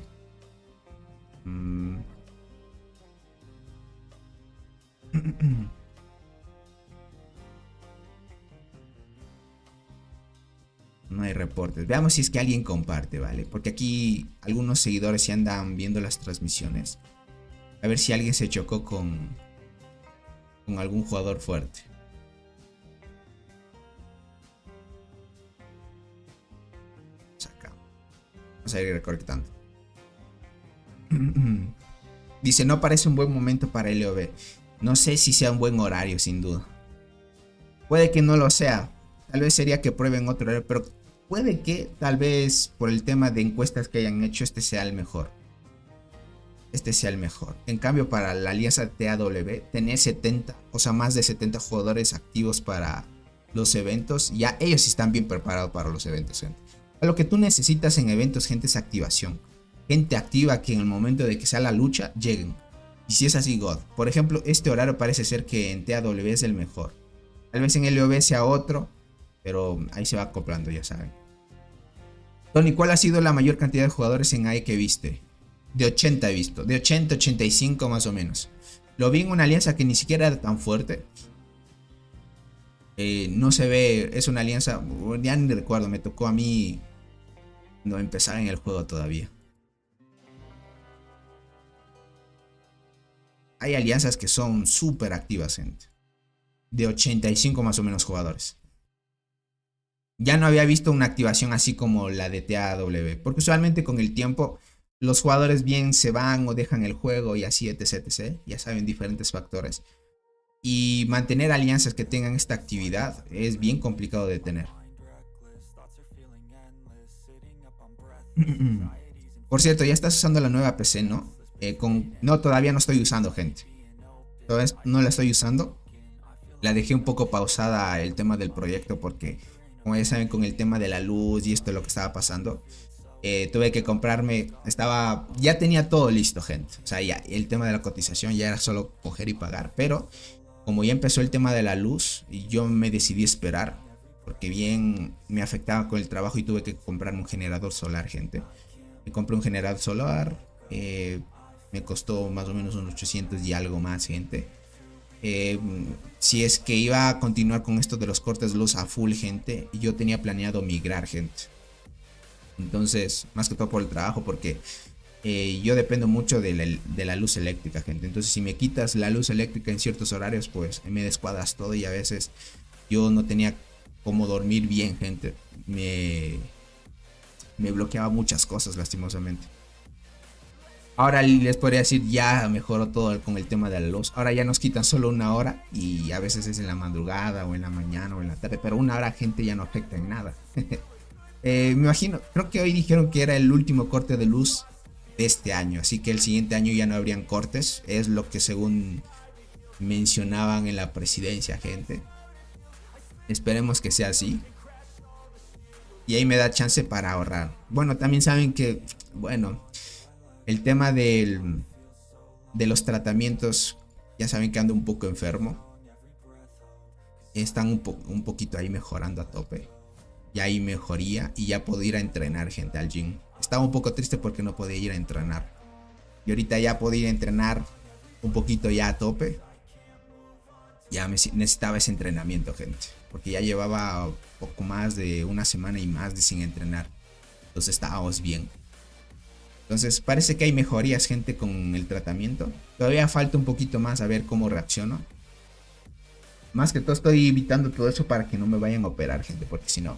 No hay reportes. Veamos si es que alguien comparte, ¿vale? Porque aquí algunos seguidores se andan viendo las transmisiones. A ver si alguien se chocó con algún jugador fuerte. Vamos a ir recolectando. Dice, no parece un buen momento para LOB. No sé si sea un buen horario, sin duda. Puede que no lo sea. Tal vez sería que prueben otro horario, pero puede que tal vez por el tema de encuestas que hayan hecho este sea el mejor. En cambio, para la alianza TAW, tener 70, o sea, más de 70 jugadores activos para los eventos, ya ellos están bien preparados para los eventos, gente. Lo que tú necesitas en eventos, gente, es activación. Gente activa que en el momento de que sea la lucha, lleguen. Y si es así, God. Por ejemplo, este horario parece ser que en TAW es el mejor. Tal vez en LOB sea otro, pero ahí se va acoplando, ya saben. Tony, ¿cuál ha sido la mayor cantidad de jugadores en AE que viste? De 80 he visto, de 80, 85 más o menos. Lo vi en una alianza que ni siquiera era tan fuerte. No se ve, es una alianza, ya ni recuerdo, me tocó a mí no empezar en el juego todavía. Hay alianzas que son súper activas, gente. De 85 más o menos jugadores. Ya no había visto una activación así como la de TAW, porque usualmente con el tiempo los jugadores bien se van o dejan el juego y así, etc, etc. Ya saben, diferentes factores. Y mantener alianzas que tengan esta actividad es bien complicado de tener. Por cierto, ya estás usando la nueva PC, ¿no? No, todavía no estoy usando, gente. Todavía no la estoy usando. La dejé un poco pausada el tema del proyecto porque, como ya saben, con el tema de la luz y esto es lo que estaba pasando. Tuve que comprarme, ya tenía todo listo, gente. O sea, ya el tema de la cotización ya era solo coger y pagar. Pero como ya empezó el tema de la luz, yo me decidí esperar. Porque bien me afectaba con el trabajo y tuve que comprarme un generador solar, gente. Me compré un generador solar. Me costó más o menos unos 800 y algo más, gente. Si es que iba a continuar con esto de los cortes de luz a full, gente, yo tenía planeado migrar, gente. Entonces, más que todo por el trabajo, porque yo dependo mucho de la luz eléctrica, gente. Entonces, si me quitas la luz eléctrica en ciertos horarios, pues me descuadras todo y a veces yo no tenía cómo dormir bien, gente. Me bloqueaba muchas cosas, lastimosamente. Ahora les podría decir, ya mejoró todo con el tema de la luz. Ahora ya nos quitan solo una hora y a veces es en la madrugada o en la mañana o en la tarde. Pero una hora, gente, ya no afecta en nada. Me imagino, creo que hoy dijeron que era el último corte de luz de este año. Así que el siguiente año ya no habrían cortes. Es lo que según mencionaban en la presidencia, gente. Esperemos que sea así. Y ahí me da chance para ahorrar. Bueno, también saben que, bueno, el tema de los tratamientos, ya saben que ando un poco enfermo. Están un poquito ahí mejorando a tope. Ya hay mejoría y ya puedo ir a entrenar, gente, al gym. Estaba un poco triste porque no podía ir a entrenar. Y ahorita ya puedo ir a entrenar un poquito ya a tope. Ya necesitaba ese entrenamiento, gente. Porque ya llevaba poco más de una semana y más de sin entrenar. Entonces estábamos bien. Entonces parece que hay mejorías, gente, con el tratamiento. Todavía falta un poquito más a ver cómo reacciono. Más que todo estoy evitando todo eso para que no me vayan a operar, gente. Porque si no,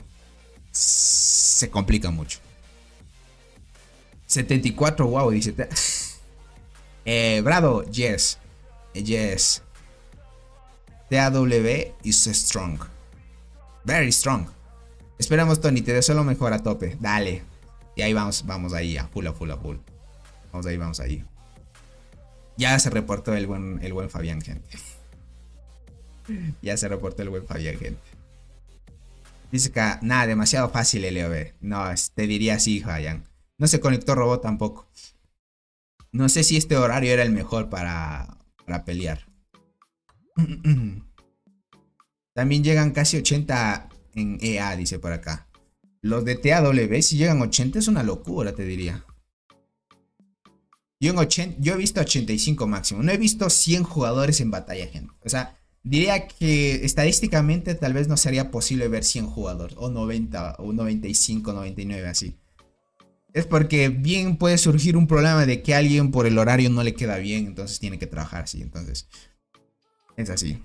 se complica mucho. 74, wow, dice. Bravo, yes. Yes. TAW is strong. Very strong. Esperamos, Tony, te deseo lo mejor a tope. Dale. Y ahí vamos ahí, a full. Vamos ahí. Ya se reportó el buen Fabián, gente. Ya se reportó el buen Fabián, gente. Dice que nada, demasiado fácil LOB. No, te diría así, Fabián. No se conectó robot tampoco. No sé si este horario era el mejor para pelear. También llegan casi 80 en EA, dice por acá. Los de TAW, si llegan 80 es una locura, te diría. Yo he visto 85 máximo. No he visto 100 jugadores en batalla, gente. O sea, diría que estadísticamente tal vez no sería posible ver 100 jugadores. O 90, o 95, 99, así. Es porque bien puede surgir un problema de que a alguien por el horario no le queda bien. Entonces tiene que trabajar así. Entonces, es así.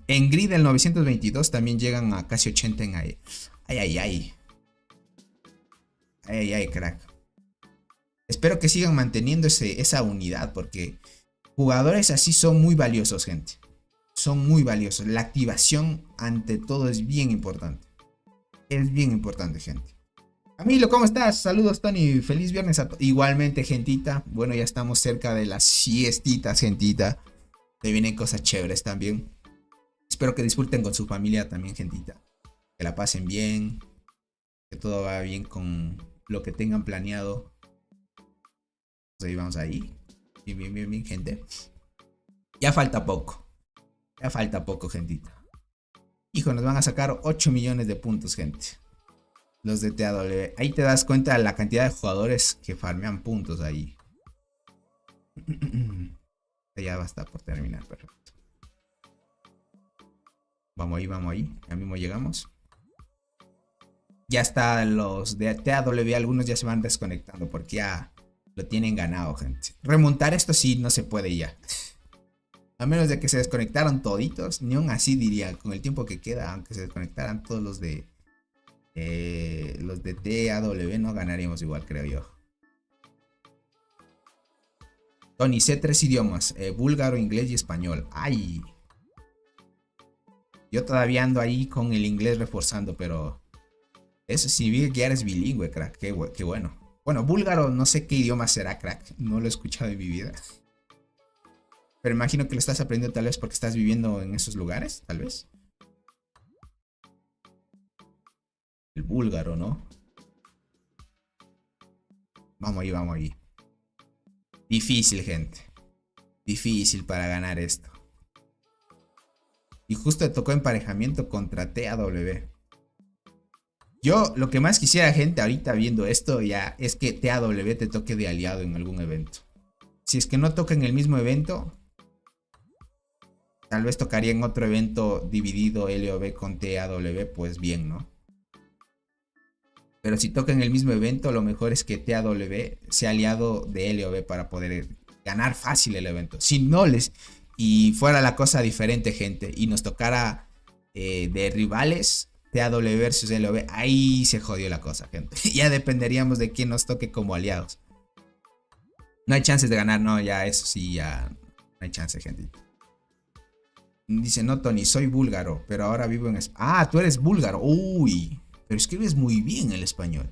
En Grid del 922 también llegan a casi 80 en AE. Ay. Ay, ay, crack. Espero que sigan manteniendo esa unidad, porque jugadores así son muy valiosos, gente. Son muy valiosos. La activación ante todo es bien importante. Es bien importante, gente. Camilo, ¿cómo estás? Saludos, Tony. Feliz viernes a todos. Igualmente, gentita. Bueno, ya estamos cerca de las siestitas, gentita. Te vienen cosas chéveres también. Espero que disfruten con su familia también, gentita. Que la pasen bien. Que todo vaya bien con lo que tengan planeado. Pues ahí vamos ahí. Bien, bien, bien, bien, gente. Ya falta poco. Ya falta poco, gentita. Hijo, nos van a sacar 8 millones de puntos, gente. Los de TAW. Ahí te das cuenta de la cantidad de jugadores que farmean puntos ahí. Ya va a estar por terminar, perfecto. Vamos ahí. Ya mismo llegamos. Ya está los de TAW. Algunos ya se van desconectando porque ya lo tienen ganado, gente. Remontar esto sí no se puede ya. A menos de que se desconectaron toditos. Ni aún así diría, con el tiempo que queda, aunque se desconectaran todos los de TAW, no ganaríamos igual, creo yo. Tony, sé 3 idiomas, búlgaro, inglés y español. ¡Ay! Yo todavía ando ahí con el inglés reforzando, pero eso significa que ya eres bilingüe, crack. Qué bueno. Bueno, búlgaro no sé qué idioma será, crack. No lo he escuchado en mi vida. Pero imagino que lo estás aprendiendo tal vez porque estás viviendo en esos lugares, tal vez. El búlgaro, ¿no? Vamos ahí. Difícil, gente. Difícil para ganar esto. Y justo te tocó emparejamiento contra TAW. Yo lo que más quisiera, gente, ahorita viendo esto ya, es que TAW te toque de aliado en algún evento. Si es que no toca en el mismo evento, tal vez tocaría en otro evento dividido LOB con TAW, pues bien, ¿no? Pero si toca en el mismo evento, lo mejor es que TAW sea aliado de LOB para poder ganar fácil el evento. Si no y fuera la cosa diferente, gente, y nos tocara de rivales, TAW versus LOB, ahí se jodió la cosa, gente. Ya dependeríamos de quién nos toque como aliados. No hay chances de ganar, no, ya eso sí, ya no hay chance, gente. Dice, no, Tony, soy búlgaro, pero ahora vivo en España. Ah, tú eres búlgaro. Uy, pero escribes muy bien el español.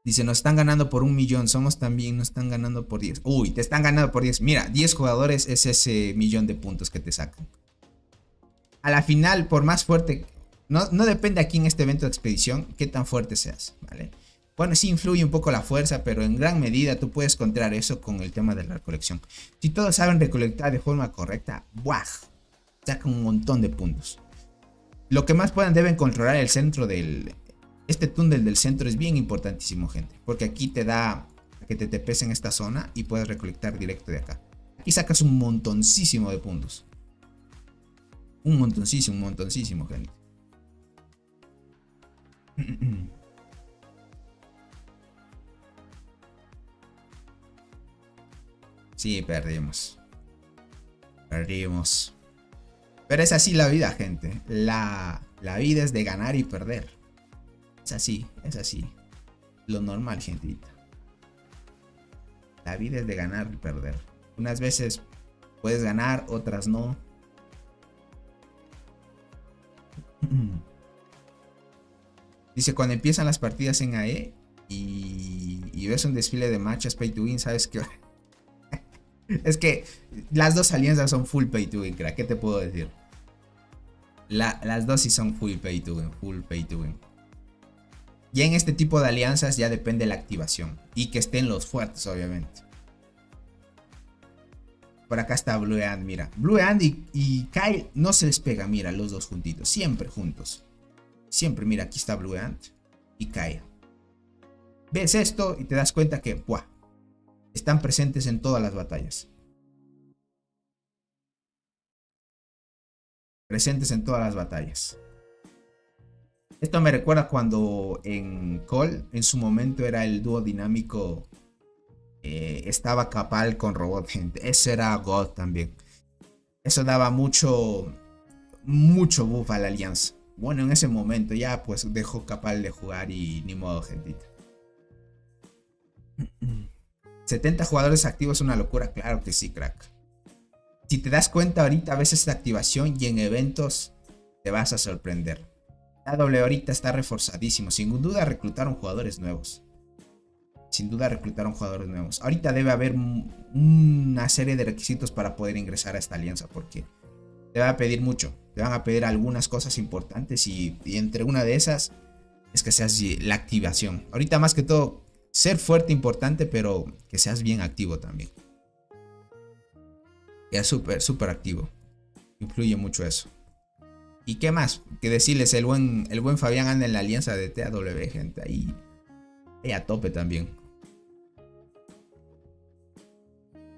Dice, nos están ganando por 1 millón. Somos también, nos están ganando por 10. Uy, te están ganando por 10. Mira, 10 jugadores es ese millón de puntos que te sacan. A la final, por más fuerte, no depende aquí en este evento de expedición qué tan fuerte seas, ¿vale? Bueno, sí influye un poco la fuerza, pero en gran medida tú puedes contrar eso con el tema de la recolección. Si todos saben recolectar de forma correcta, ¡buah! Sacan un montón de puntos. Lo que más puedan deben controlar el centro del... Este túnel del centro es bien importantísimo, gente. Porque aquí te da que te TPs en esta zona y puedes recolectar directo de acá. Aquí sacas un montoncísimo de puntos. Un montoncísimo, gente. Sí, perdimos. Pero es así la vida, gente. La vida es de ganar y perder. Es así. Lo normal, gentita. La vida es de ganar y perder. Unas veces puedes ganar, otras no. Dice, cuando empiezan las partidas en AE y ves un desfile de matches pay to win, sabes que... Es que las dos alianzas son full pay to win, crack. ¿Qué te puedo decir? Las dos sí son full pay to win. Ya en este tipo de alianzas ya depende la activación. Y que estén los fuertes, obviamente. Por acá está Blue Ant, mira. Blue Ant y Kyle no se les pega, mira, los dos juntitos. Siempre juntos. Siempre, mira, aquí está Blue Ant y Kyle. Ves esto y te das cuenta que, ¡buah! Están presentes en todas las batallas. Esto me recuerda cuando en Call, en su momento era el dúo dinámico. Estaba Capal con Robot, gente. Ese era God también. Eso daba mucho buff a la alianza. Bueno, en ese momento ya pues dejó capaz de jugar y ni modo, gentita. 70 jugadores activos es una locura, claro que sí, crack. Si te das cuenta ahorita, a veces de activación y en eventos te vas a sorprender. AW ahorita está reforzadísimo. Sin duda reclutaron jugadores nuevos. Sin duda reclutaron jugadores nuevos. Ahorita debe haber una serie de requisitos para poder ingresar a esta alianza. Porque te van a pedir mucho. Te van a pedir algunas cosas importantes. Y entre una de esas es que seas la activación. Ahorita más que todo, ser fuerte importante, pero que seas bien activo también. Ya súper activo. Influye mucho eso. ¿Y qué más? Que decirles, el buen Fabián anda en la alianza de TAW, gente. Ahí a tope también.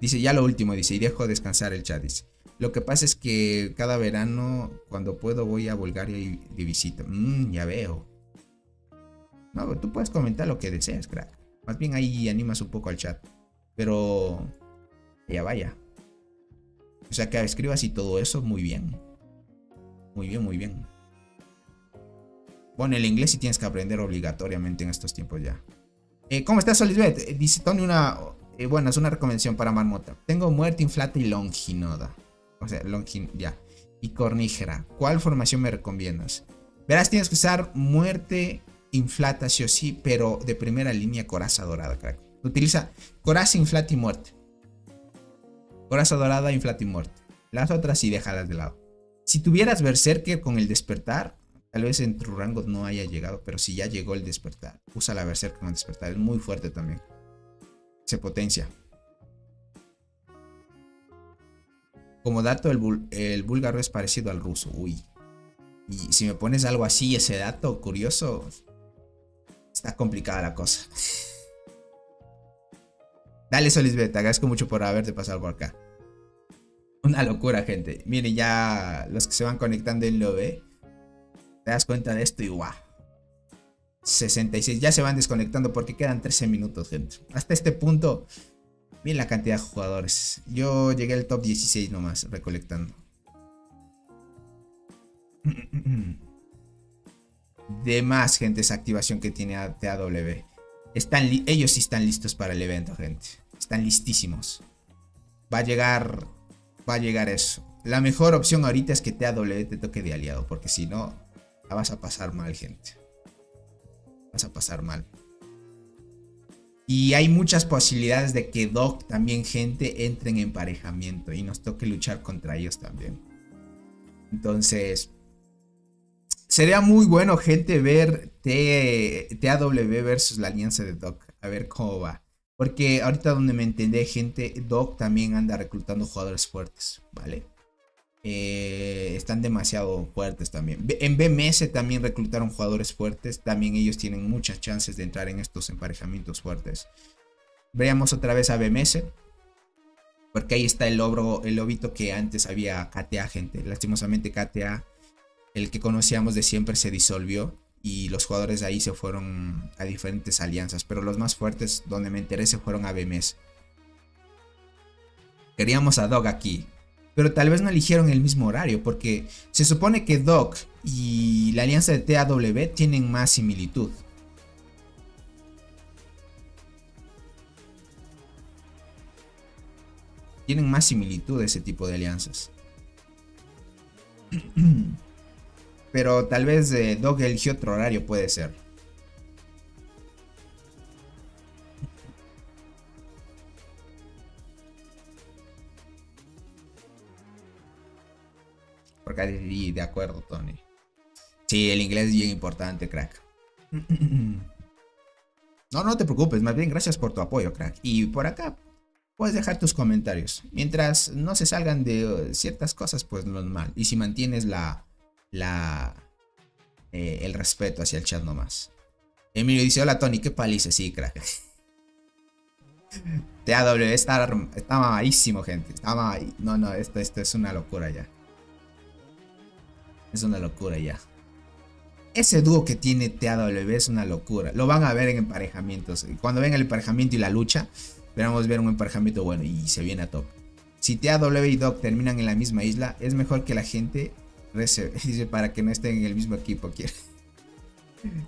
Dice, ya lo último, dice, y dejo descansar el chat, dice. Lo que pasa es que cada verano, cuando puedo, voy a Bulgaria y de visita. Ya veo. No, tú puedes comentar lo que deseas, crack. Más bien ahí animas un poco al chat. Pero ya vaya. O sea, que escribas y todo eso, muy bien. Muy bien, muy bien. Bueno, el inglés sí tienes que aprender obligatoriamente en estos tiempos ya. ¿Cómo estás, Solisbeth? Dice Tony bueno, es una recomendación para Marmota. Tengo muerte, inflata y longinoda. O sea, ya. Y cornígera. ¿Cuál formación me recomiendas? Verás, tienes que usar muerte, inflata sí o sí, pero de primera línea coraza dorada, crack. Utiliza coraza, inflata y muerte. Coraza dorada, inflata y muerte. Las otras sí déjalas de lado. Si tuvieras Berserker con el despertar, tal vez en tu rango no haya llegado, pero si ya llegó el despertar, usa la Berserker con el despertar. Es muy fuerte también. Se potencia. Como dato, el búlgaro es parecido al ruso. Uy. Y si me pones algo así, ese dato curioso, está complicada la cosa. Dale, Solisbeth, te agradezco mucho por haberte pasado por acá. Una locura, gente. Miren, ya los que se van conectando en lo ve, te das cuenta de esto y guau. 66, ya se van desconectando porque quedan 13 minutos, gente. Hasta este punto, miren la cantidad de jugadores. Yo llegué al top 16 nomás, recolectando. De más, gente, esa activación que tiene TAW. Ellos sí están listos para el evento, gente. Están listísimos. Va a llegar eso. La mejor opción ahorita es que TAW te toque de aliado, porque si no, la vas a pasar mal, gente. Vas a pasar mal. Y hay muchas posibilidades de que Doc también, gente, entre en emparejamiento y nos toque luchar contra ellos también. Entonces, sería muy bueno, gente, ver TAW versus la alianza de Doc. A ver cómo va. Porque ahorita donde me entendé, gente, Doc también anda reclutando jugadores fuertes, ¿vale? Están demasiado fuertes también. En BMS también reclutaron jugadores fuertes. También ellos tienen muchas chances de entrar en estos emparejamientos fuertes. Veamos otra vez a BMS. Porque ahí está el lobito que antes había KTA, gente. Lastimosamente KTA, el que conocíamos de siempre, se disolvió. Y los jugadores de ahí se fueron a diferentes alianzas. Pero los más fuertes, donde me enteré, se fueron a BMS. Queríamos a Dog aquí. Pero tal vez no eligieron el mismo horario. Porque se supone que Dog y la alianza de TAW tienen más similitud. Tienen más similitud ese tipo de alianzas. Pero tal vez Dog eligió otro horario, puede ser. Porque de acuerdo, Tony. Sí, el inglés es bien importante, crack. No te preocupes, más bien gracias por tu apoyo, crack. Y por acá puedes dejar tus comentarios. Mientras no se salgan de ciertas cosas, pues normal. Y si mantienes el respeto hacia el chat nomás. Emilio dice, hola Tony, qué paliza. Sí, crack. TAW está mamadísimo, gente. No, esto es una locura ya. Es una locura ya. Ese dúo que tiene TAW es una locura. Lo van a ver en emparejamientos. Cuando venga el emparejamiento y la lucha, esperamos ver un emparejamiento bueno y se viene a top. Si TAW y Doc terminan en la misma isla, es mejor que la gente Dice para que no estén en el mismo equipo. Quiere.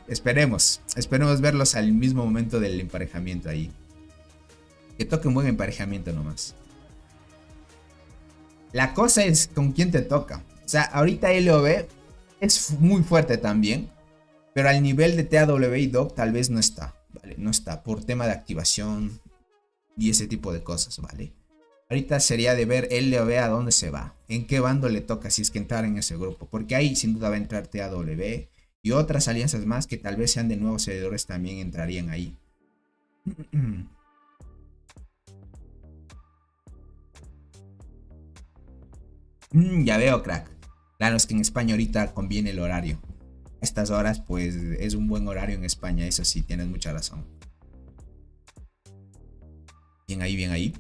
Esperemos verlos al mismo momento del emparejamiento ahí. Que toque un buen emparejamiento nomás. La cosa es con quién te toca. O sea, ahorita LOB es muy fuerte también. Pero al nivel de TAW y DOG tal vez no está. ¿Vale? No está por tema de activación y ese tipo de cosas, ¿vale? Ahorita sería de ver LOB a dónde se va. En qué bando le toca si es que entrar en ese grupo. Porque ahí sin duda va a entrar TAW. Y otras alianzas más que tal vez sean de nuevos seguidores también entrarían ahí. Ya veo, crack. Claro, es que en España ahorita conviene el horario. A estas horas, pues, es un buen horario en España. Eso sí, tienes mucha razón. Bien ahí, bien ahí.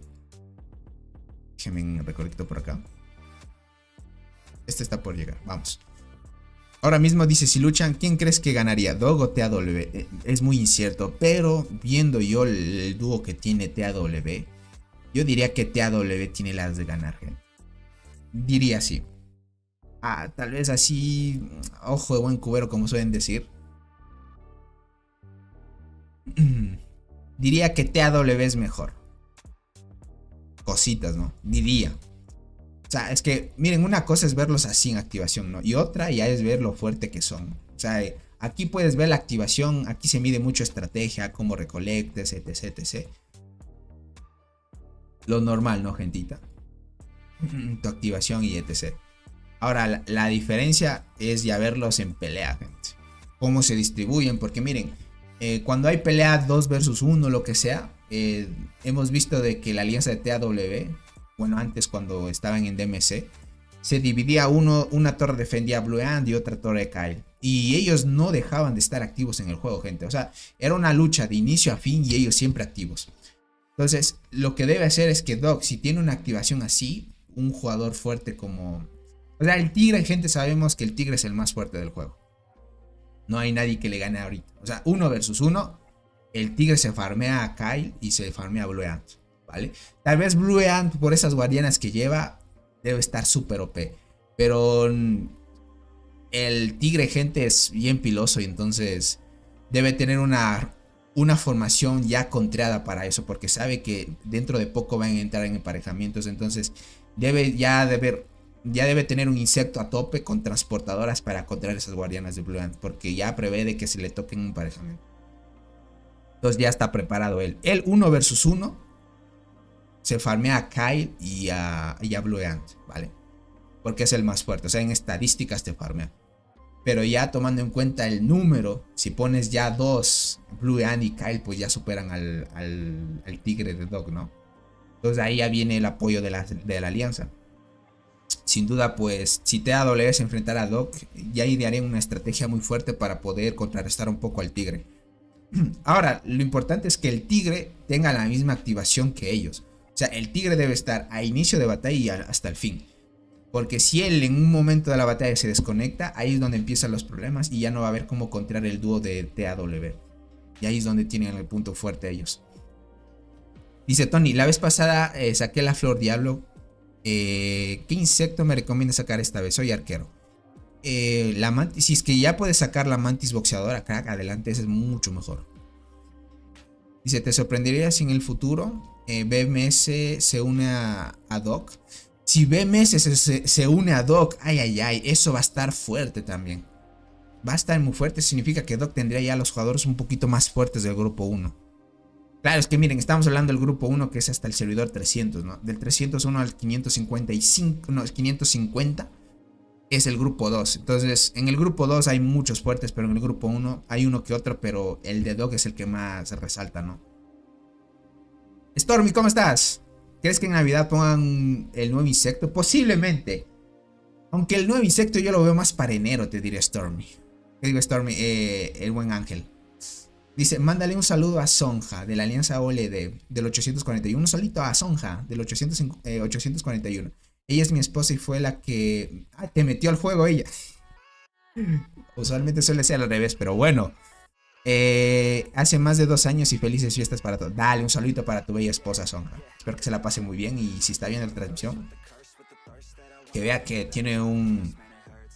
Déjenme recorrecto por acá. Este está por llegar, vamos. Ahora mismo dice, si luchan, ¿quién crees que ganaría? ¿DOG o TAW? Es muy incierto, pero viendo yo el dúo que tiene TAW, yo diría que TAW tiene las de ganar, gente. Diría así. Tal vez así, ojo de buen cubero, como suelen decir. Diría que TAW es mejor. Cositas, ¿no? Diría. O sea, es que, miren, una cosa es verlos así en activación, ¿no? Y otra ya es ver lo fuerte que son. O sea, aquí puedes ver la activación, aquí se mide mucho estrategia, cómo recolectes, etc, etc. Lo normal, ¿no, gentita? Tu activación y etc. Ahora, la diferencia es ya verlos en pelea, gente. Cómo se distribuyen, porque miren, cuando hay pelea 2 versus 1, lo que sea, hemos visto de que la alianza de TAW, bueno, antes cuando estaban en DMC, se dividía una torre defendía a Blue Ant y otra torre de Kyle. Y ellos no dejaban de estar activos en el juego, gente. O sea, era una lucha de inicio a fin y ellos siempre activos. Entonces, lo que debe hacer es que DOG, si tiene una activación así, un jugador fuerte como... O sea, el Tigre, gente, sabemos que el Tigre es el más fuerte del juego. No hay nadie que le gane ahorita. O sea, 1 versus 1, el Tigre se farmea a Kyle y se farmea a Blue Ant, ¿vale? Tal vez Blue Ant, por esas guardianas que lleva, debe estar súper OP. Pero el Tigre, gente, es bien piloso y entonces debe tener una formación ya contreada para eso, porque sabe que dentro de poco van a entrar en emparejamientos. Entonces debe tener un insecto a tope con transportadoras para contraer esas guardianas de Blue Ant, porque ya prevé de que se le toquen un emparejamiento. Entonces ya está preparado él. Él 1 versus 1 se farmea a Kyle y a Blue Ant, ¿vale? Porque es el más fuerte. O sea, en estadísticas te farmea. Pero ya tomando en cuenta el número, si pones ya 2, Blue Ant y Kyle, pues ya superan al Tigre de DOG, ¿no? Entonces ahí ya viene el apoyo de la alianza. Sin duda, pues, si TAW se enfrentara a DOG, ya idearían una estrategia muy fuerte para poder contrarrestar un poco al Tigre. Ahora, lo importante es que el Tigre tenga la misma activación que ellos. O sea, el Tigre debe estar a inicio de batalla y hasta el fin. Porque si él en un momento de la batalla se desconecta, ahí es donde empiezan los problemas y ya no va a haber cómo contraer el dúo de TAW. Y ahí es donde tienen el punto fuerte ellos. Dice Tony, la vez pasada saqué la Flor Diablo. ¿Qué insecto me recomienda sacar esta vez? Soy arquero. La mantis, si es que ya puedes sacar la mantis boxeadora, crack, adelante, ese es mucho mejor. Dice, ¿te sorprendería si en el futuro BMS se une a DOG? Si BMS se une a DOG, ay, eso va a estar fuerte también. Va a estar muy fuerte, significa que DOG tendría ya los jugadores un poquito más fuertes del grupo 1. Claro, es que miren, estamos hablando del grupo 1 que es hasta el servidor 300, ¿no? Del 301 al 555, no, 550 es el grupo 2. Entonces, en el grupo 2 hay muchos fuertes, pero en el grupo 1 hay uno que otro, pero el de DOG es el que más resalta, ¿no? Stormy, ¿cómo estás? ¿Crees que en Navidad pongan el nuevo insecto? Posiblemente. Aunque el nuevo insecto yo lo veo más para enero, te diré, Stormy. ¿Qué digo, Stormy? El buen ángel. Dice, mándale un saludo a Sonja de la Alianza OLED del 841. Un saludito a Sonja del 841. Ella es mi esposa y fue la que te metió al juego ella. Usualmente suele ser al revés, pero bueno. Hace más de 2 años y felices fiestas para todos. Dale un saludito para tu bella esposa, Sonja. Espero que se la pase muy bien y si está viendo la transmisión, que vea que tiene un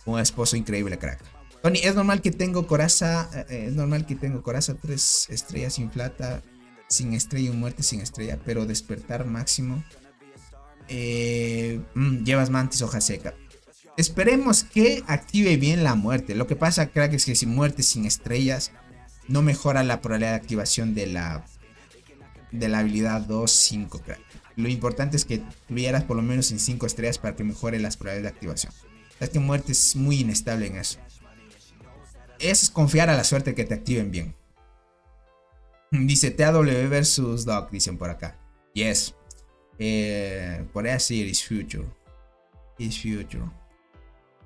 Un esposo increíble, crack. Tony, es normal que tengo coraza. Es normal que tengo coraza 3 estrellas sin plata, sin estrella y muerte sin estrella, pero despertar máximo. Llevas mantis hoja seca. Esperemos que active bien la muerte. Lo que pasa, crack, es que si muerte sin estrellas no mejora la probabilidad de activación de la habilidad 2-5, crack. Lo importante es que tuvieras por lo menos en 5 estrellas para que mejore las probabilidades de activación. Es que muerte es muy inestable en eso. Eso es confiar a la suerte que te activen bien. Dice TAW versus Doc, dicen por acá. Yes. Podría decir is future. Is future.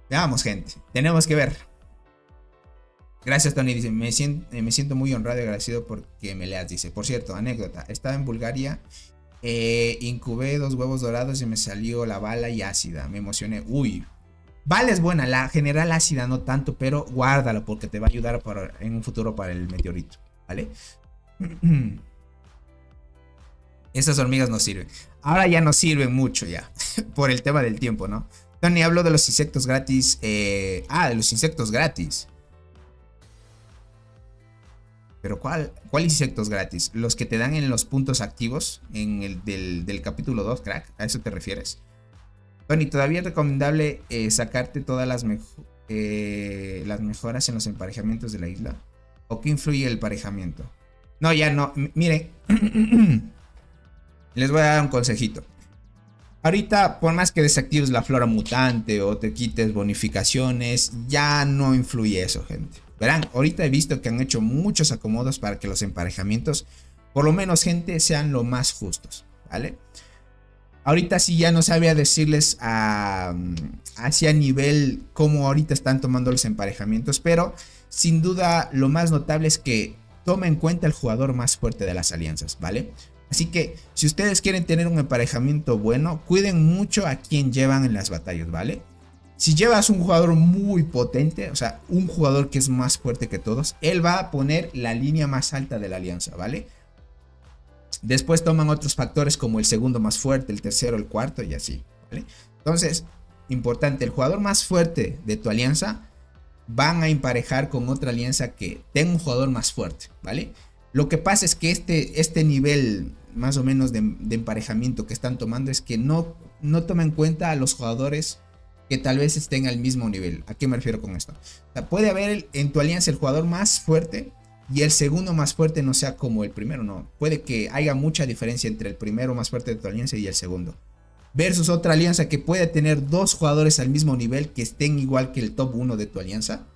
Veamos, gente. Tenemos que ver. Gracias, Tony. Dice, me siento muy honrado y agradecido porque me leas. Dice, por cierto, anécdota. Estaba en Bulgaria. Incubé 2 huevos dorados y me salió la bala y ácida. Me emocioné. Uy. Bala es buena. La general ácida no tanto, pero guárdalo porque te va a ayudar en un futuro para el meteorito. ¿Vale? Esas hormigas no sirven. Ahora ya no sirven mucho ya. Por el tema del tiempo, ¿no? Tony habló de los insectos gratis. De los insectos gratis. Pero ¿cuál insectos gratis? Los que te dan en los puntos activos. En el del capítulo 2, crack. ¿A eso te refieres? Tony, ¿todavía es recomendable sacarte todas las mejoras en los emparejamientos de la isla? ¿O qué influye el emparejamiento? No, ya no. Miren. Les voy a dar un consejito. Ahorita, por más que desactives la flora mutante o te quites bonificaciones, ya no influye eso, gente. Verán, ahorita he visto que han hecho muchos acomodos para que los emparejamientos, por lo menos, gente, sean lo más justos, ¿vale? Ahorita sí ya no sabía decirles hacia nivel cómo ahorita están tomando los emparejamientos, pero sin duda lo más notable es que toma en cuenta el jugador más fuerte de las alianzas, ¿vale? Así que si ustedes quieren tener un emparejamiento bueno, cuiden mucho a quien llevan en las batallas, ¿vale? Si llevas un jugador muy potente, o sea, un jugador que es más fuerte que todos, él va a poner la línea más alta de la alianza, ¿vale? Después toman otros factores como el segundo más fuerte, el tercero, el cuarto y así, ¿vale? Entonces, importante, el jugador más fuerte de tu alianza van a emparejar con otra alianza que tenga un jugador más fuerte, ¿vale? Lo que pasa es que este nivel más o menos de emparejamiento que están tomando es que no toma en cuenta a los jugadores que tal vez estén al mismo nivel. ¿A qué me refiero con esto? O sea, puede haber en tu alianza el jugador más fuerte y el segundo más fuerte no sea como el primero, no. Puede que haya mucha diferencia entre el primero más fuerte de tu alianza y el segundo. Versus otra alianza que puede tener 2 jugadores al mismo nivel que estén igual que el top 1 de tu alianza.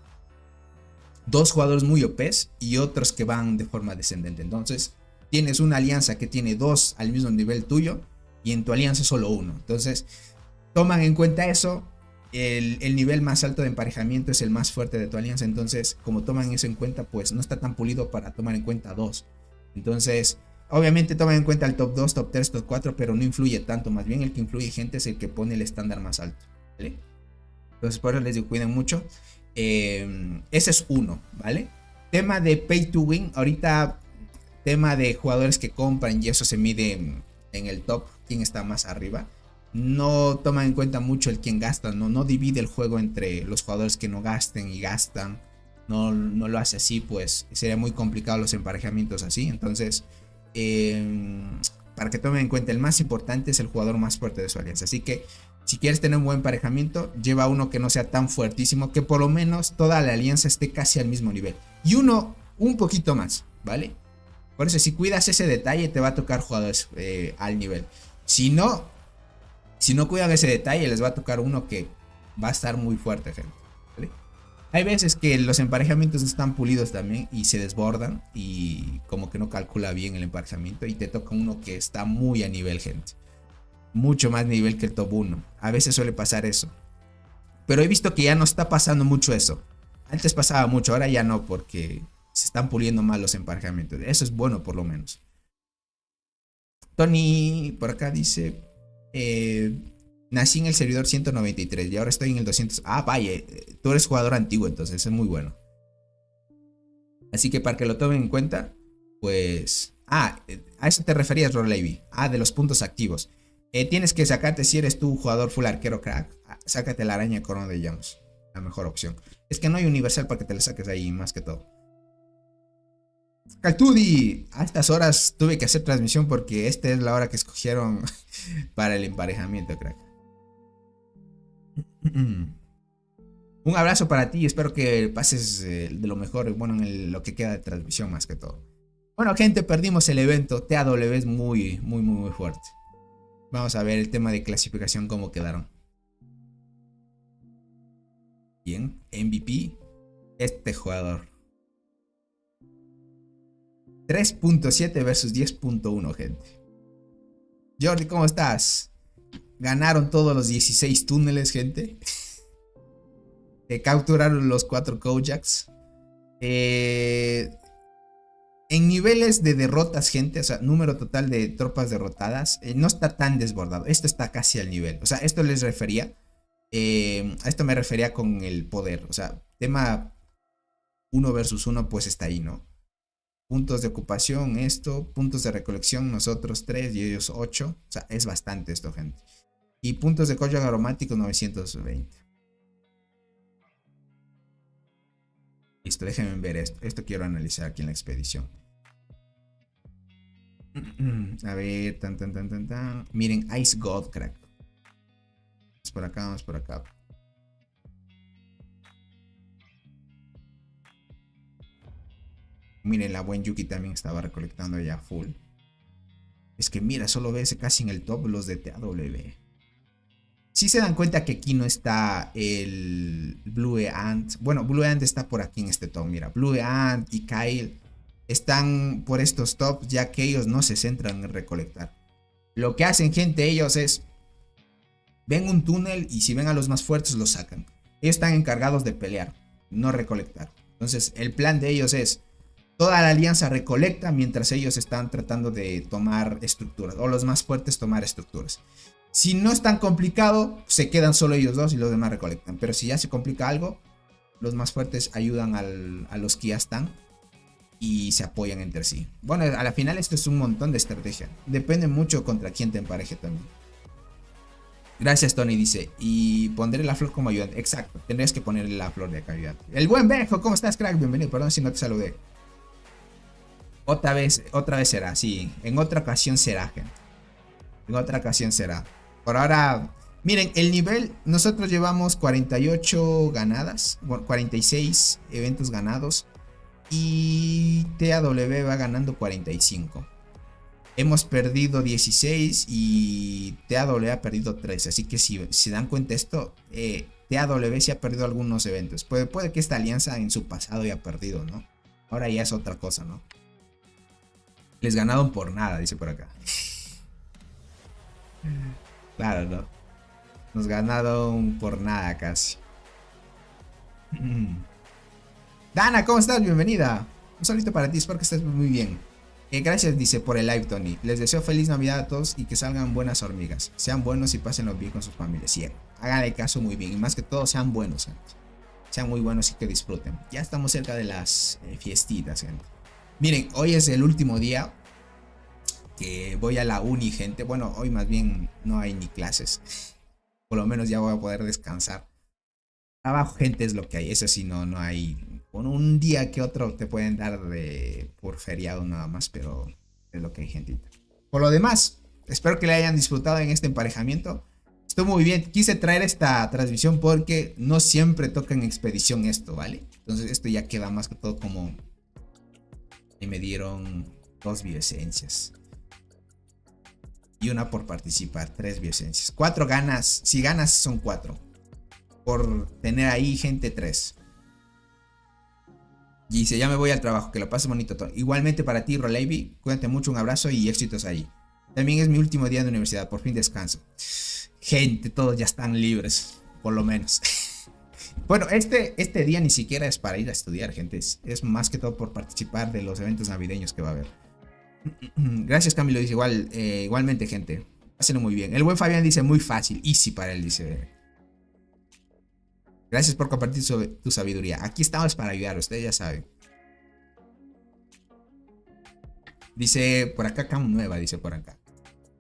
2 jugadores muy OPs y otros que van de forma descendente. Entonces tienes una alianza que tiene 2 al mismo nivel tuyo y en tu alianza solo 1. Entonces toman en cuenta eso. El nivel más alto de emparejamiento es el más fuerte de tu alianza. Entonces como toman eso en cuenta, pues no está tan pulido para tomar en cuenta 2. Entonces obviamente toman en cuenta el top 2, top 3, top 4, pero no influye tanto. Más bien el que influye, gente, es el que pone el estándar más alto, ¿vale? Entonces por eso les digo, cuiden mucho. Ese es uno, ¿vale? Tema de pay to win. Ahorita tema de jugadores que compran y eso se mide en el top, quién está más arriba. No toman en cuenta mucho el quién gasta, no divide el juego entre los jugadores que no gasten y gastan. No lo hace así, pues sería muy complicado los emparejamientos así. Entonces para que tomen en cuenta, el más importante es el jugador más fuerte de su alianza. Así que si quieres tener un buen emparejamiento, lleva uno que no sea tan fuertísimo, que por lo menos toda la alianza esté casi al mismo nivel. Y uno un poquito más, ¿vale? Por eso si cuidas ese detalle te va a tocar jugadores al nivel. Si no cuidan ese detalle, les va a tocar uno que va a estar muy fuerte, gente, ¿vale? Hay veces que los emparejamientos no están pulidos también y se desbordan y como que no calcula bien el emparejamiento y te toca uno que está muy a nivel, gente. Mucho más nivel que el top 1. A veces suele pasar eso. Pero he visto que ya no está pasando mucho eso. Antes pasaba mucho, ahora ya no, porque se están puliendo mal los emparejamientos. Eso es bueno por lo menos. Tony por acá dice... nací en el servidor 193 y ahora estoy en el 200. Ah, vaya, tú eres jugador antiguo, entonces es muy bueno. Así que para que lo tomen en cuenta, pues... a eso te referías, Rolevi. De los puntos activos. Tienes que sacarte, si eres tú jugador full arquero crack, sácate la araña corona de llamas, la mejor opción. Es que no hay universal para que te le saques ahí, más que todo. Caltudi, a estas horas tuve que hacer transmisión porque esta es la hora que escogieron para el emparejamiento, crack. Un abrazo para ti, espero que pases de lo mejor, bueno, en lo que queda de transmisión más que todo. Bueno, gente, perdimos el evento. TAW es muy fuerte. Vamos a ver el tema de clasificación, cómo quedaron. Bien, MVP, este jugador. 3.7 versus 10.1, gente. Jordi, ¿cómo estás? Ganaron todos los 16 túneles, gente. Capturaron los 4 Kojaks. En niveles de derrotas, gente, o sea, número total de tropas derrotadas, no está tan desbordado. Esto está casi al nivel. O sea, esto les refería. A esto me refería con el poder. O sea, tema 1 versus 1, pues está ahí, ¿no? Puntos de ocupación, esto. Puntos de recolección, nosotros 3 y ellos 8. O sea, es bastante esto, gente. Y puntos de Kojak aromáticos, 920. Listo, déjenme ver esto. Esto quiero analizar aquí en la expedición. A ver, Miren, Ice God, crack. Vamos por acá, vamos por acá. Miren, la buen Yuki también estaba recolectando ya full. Es que mira, solo ves casi en el top los de TAW. Si se dan cuenta que aquí no está el Blue Ant. Bueno, Blue Ant está por aquí en este top. Mira, Blue Ant y Kyle están por estos tops, ya que ellos no se centran en recolectar. Lo que hacen, gente, ellos es... ven un túnel y si ven a los más fuertes los sacan. Ellos están encargados de pelear, no recolectar. Entonces el plan de ellos es... toda la alianza recolecta mientras ellos están tratando de tomar estructuras. O los más fuertes tomar estructuras. Si no es tan complicado, se quedan solo ellos dos y los demás recolectan. Pero si ya se complica algo, los más fuertes ayudan a los que ya están y se apoyan entre sí. Bueno, a la final esto es un montón de estrategia. Depende mucho contra quién te empareje también. Gracias, Tony, dice. Y pondré la flor como ayudante. Exacto, tendrías que ponerle la flor de acá ayudante. El buen Benjo, ¿cómo estás, crack? Bienvenido, perdón si no te saludé. Otra vez será, sí. En otra ocasión será, gente. En otra ocasión será. Por ahora, miren, el nivel, nosotros llevamos 48 ganadas, 46 eventos ganados y TAW va ganando 45. Hemos perdido 16 y TAW ha perdido 13, así que si dan cuenta esto, TAW sí ha perdido algunos eventos. Puede que esta alianza en su pasado haya perdido, ¿no? Ahora ya es otra cosa, ¿no? Les ganaron por nada, dice por acá. Claro, ¿no? Nos ganaron por nada casi. Dana, ¿cómo estás? Bienvenida. Un saludito para ti, espero que estés muy bien. Gracias, dice, por el live, Tony. Les deseo feliz Navidad a todos y que salgan buenas hormigas. Sean buenos y pásenlo bien con sus familias. Sí, háganle caso muy bien. Y más que todo, sean buenos, gente. Sean muy buenos y que disfruten. Ya estamos cerca de las fiestitas, gente. Miren, hoy es el último día que voy a la uni, gente. Bueno, hoy más bien no hay ni clases. Por lo menos ya voy a poder descansar. Trabajo, gente, es lo que hay. Eso sí, no hay. Con un día que otro te pueden dar por feriado nada más, pero es lo que hay, gentita. Por lo demás, espero que le hayan disfrutado en este emparejamiento. Estuvo muy bien. Quise traer esta transmisión porque no siempre toca en expedición esto, ¿vale? Entonces esto ya queda más que todo como... y me dieron 2 bioesencias. Y una por participar, 3 bioesencias. 4 ganas, si ganas son 4. Por tener ahí gente 3. Y dice, ya me voy al trabajo, que lo pases bonito todo. Igualmente para ti, Roleiby, cuídate mucho, un abrazo y éxitos ahí. También es mi último día de universidad, por fin descanso. Gente, todos ya están libres, por lo menos. Bueno, este día ni siquiera es para ir a estudiar, gente. Es más que todo por participar de los eventos navideños que va a haber. Gracias, Camilo, dice igualmente, gente. Pásenlo muy bien. El buen Fabián dice muy fácil, easy para él, dice. Gracias por compartir tu sabiduría. Aquí estamos para ayudar, ustedes ya saben. Dice por acá, Cam Nueva, dice por acá.